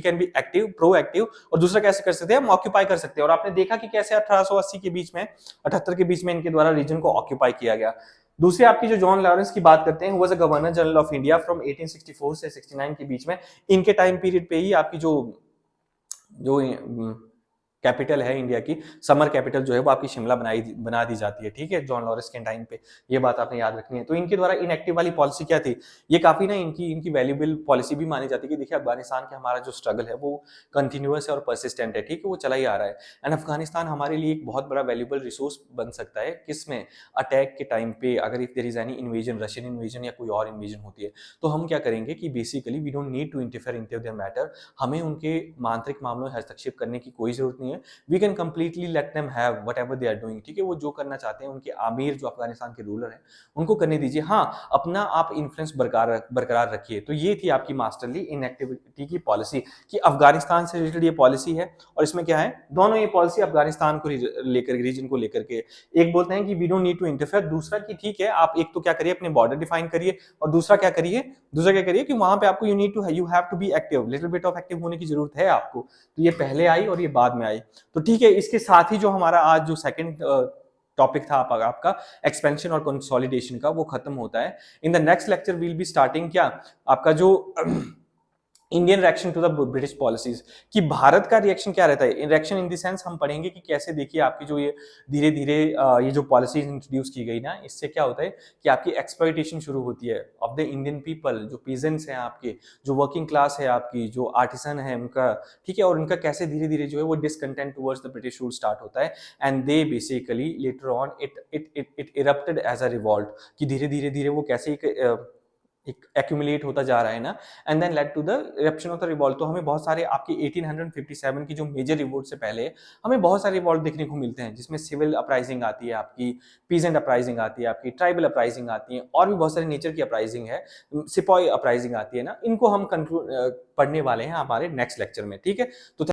can be active, proactive. और दूसरा कैसे कर सकते हैं, हम ऑक्यूपाई कर सकते हैं। और आपने देखा कि कैसे 1880 के बीच में, 78 के बीच में इनके द्वारा रीजन को ऑक्यूपाई किया गया। दूसरे आपकी जो जॉन लॉरेंस की बात करते हैं, वो was a governor general of India from 1864 से 69 के बीच में। इनके टाइम पीरियड पे ही आपकी जो जो कैपिटल है इंडिया की, समर कैपिटल जो है वो आपकी शिमला बना दी जाती है, ठीक है, जॉन लॉरेंस के टाइम पे। ये बात आपने याद रखनी है। तो इनके द्वारा इनएक्टिव वाली पॉलिसी क्या थी, ये काफी ना इनकी इनकी वैल्यूएबल पॉलिसी भी मानी जाती है कि देखिए अफगानिस्तान के हमारा जो स्ट्रगल है वो कंटिन्यूअस है और परसिस्टेंट है, ठीक है, वो चला ही आ रहा है। एंड अफगानिस्तान हमारे लिए एक बहुत बड़ा वैल्यूएबल रिसोर्स बन सकता है, किसमें, अटैक के टाइम पे, अगर if there is any invasion, Russian invasion या कोई और इन्वेजन होती है, तो हम क्या करेंगे कि basically we don't need to interfere into their matter, हमें उनके आंतरिक मामलों में हस्तक्षेप करने की कोई जरूरत नहीं है। We can completely let them have whatever they are doing, ठीक है, वो जो करना चाहते हैं, उनके आमिर जो अफगानिस्तान के रूलर हैं उनको करने दीजिए। हाँ, अपना आप इन्फ्लुएंस बरकरार रखिए। तो ये थी आपकी मास्टरली इनएक्टिविटी की पॉलिसी कि अफगानिस्तान से रिलेटेड ये पॉलिसी है। और इसमें क्या है, दोनों ये पॉलिसी अफगानिस्तान को लेकर, रीजन को लेकर के, एक बोलते हैं कि we don't need to interfere, दूसरा कि ठीक है आप एक तो क्या करिए, अपने बॉर्डर डिफाइन करिए, और दूसरा क्या करिए कि वहां पे आपको you have to be active, little bit of active होने की जरूरत है आपको। तो ये पहले आई और ये बाद में आई। तो ठीक है, इसके साथ ही जो हमारा आज जो सेकंड टॉपिक था आपका एक्सपेंशन और कंसोलिडेशन का, वो खत्म होता है। In the next lecture will be starting क्या, आपका जो Indian reaction to the British policies, कि भारत का रिएक्शन क्या रहता है। रिएक्शन इन द सेंस हम पढ़ेंगे कि कैसे, देखिए आपकी जो ये धीरे धीरे ये जो पॉलिसीज इंट्रोड्यूस की गई ना, इससे क्या होता है कि आपकी एक्सप्लॉइटेशन शुरू होती है ऑफ द इंडियन पीपल, जो पीजेंट्स हैं आपके, जो वर्किंग क्लास है आपकी, जो आर्टिसन है उनका, ठीक है, और उनका कैसे धीरे धीरे जो है वो discontent towards the British rule start होता है। And they basically later on it erupted as a revolt, कि धीरे धीरे धीरे वो कैसे एक एक्यूमुलेट होता जा रहा है ना, and then led to the eruption of the revolt. तो हमें बहुत सारे आपकी 1857 की जो मेजर रिवॉल्ट से पहले हमें बहुत सारे रिवॉल्ट देखने को मिलते हैं, जिसमें सिविल अपराइजिंग आती है आपकी, पीजेंट अपराइजिंग आती है आपकी, ट्राइबल अपराइजिंग आती है, और भी बहुत सारे नेचर की अपराइजिंग है, सिपाही अपराइजिंग आती है ना। इनको हम पढ़ने वाले हैं हमारे नेक्स्ट लेक्चर में, ठीक है। तो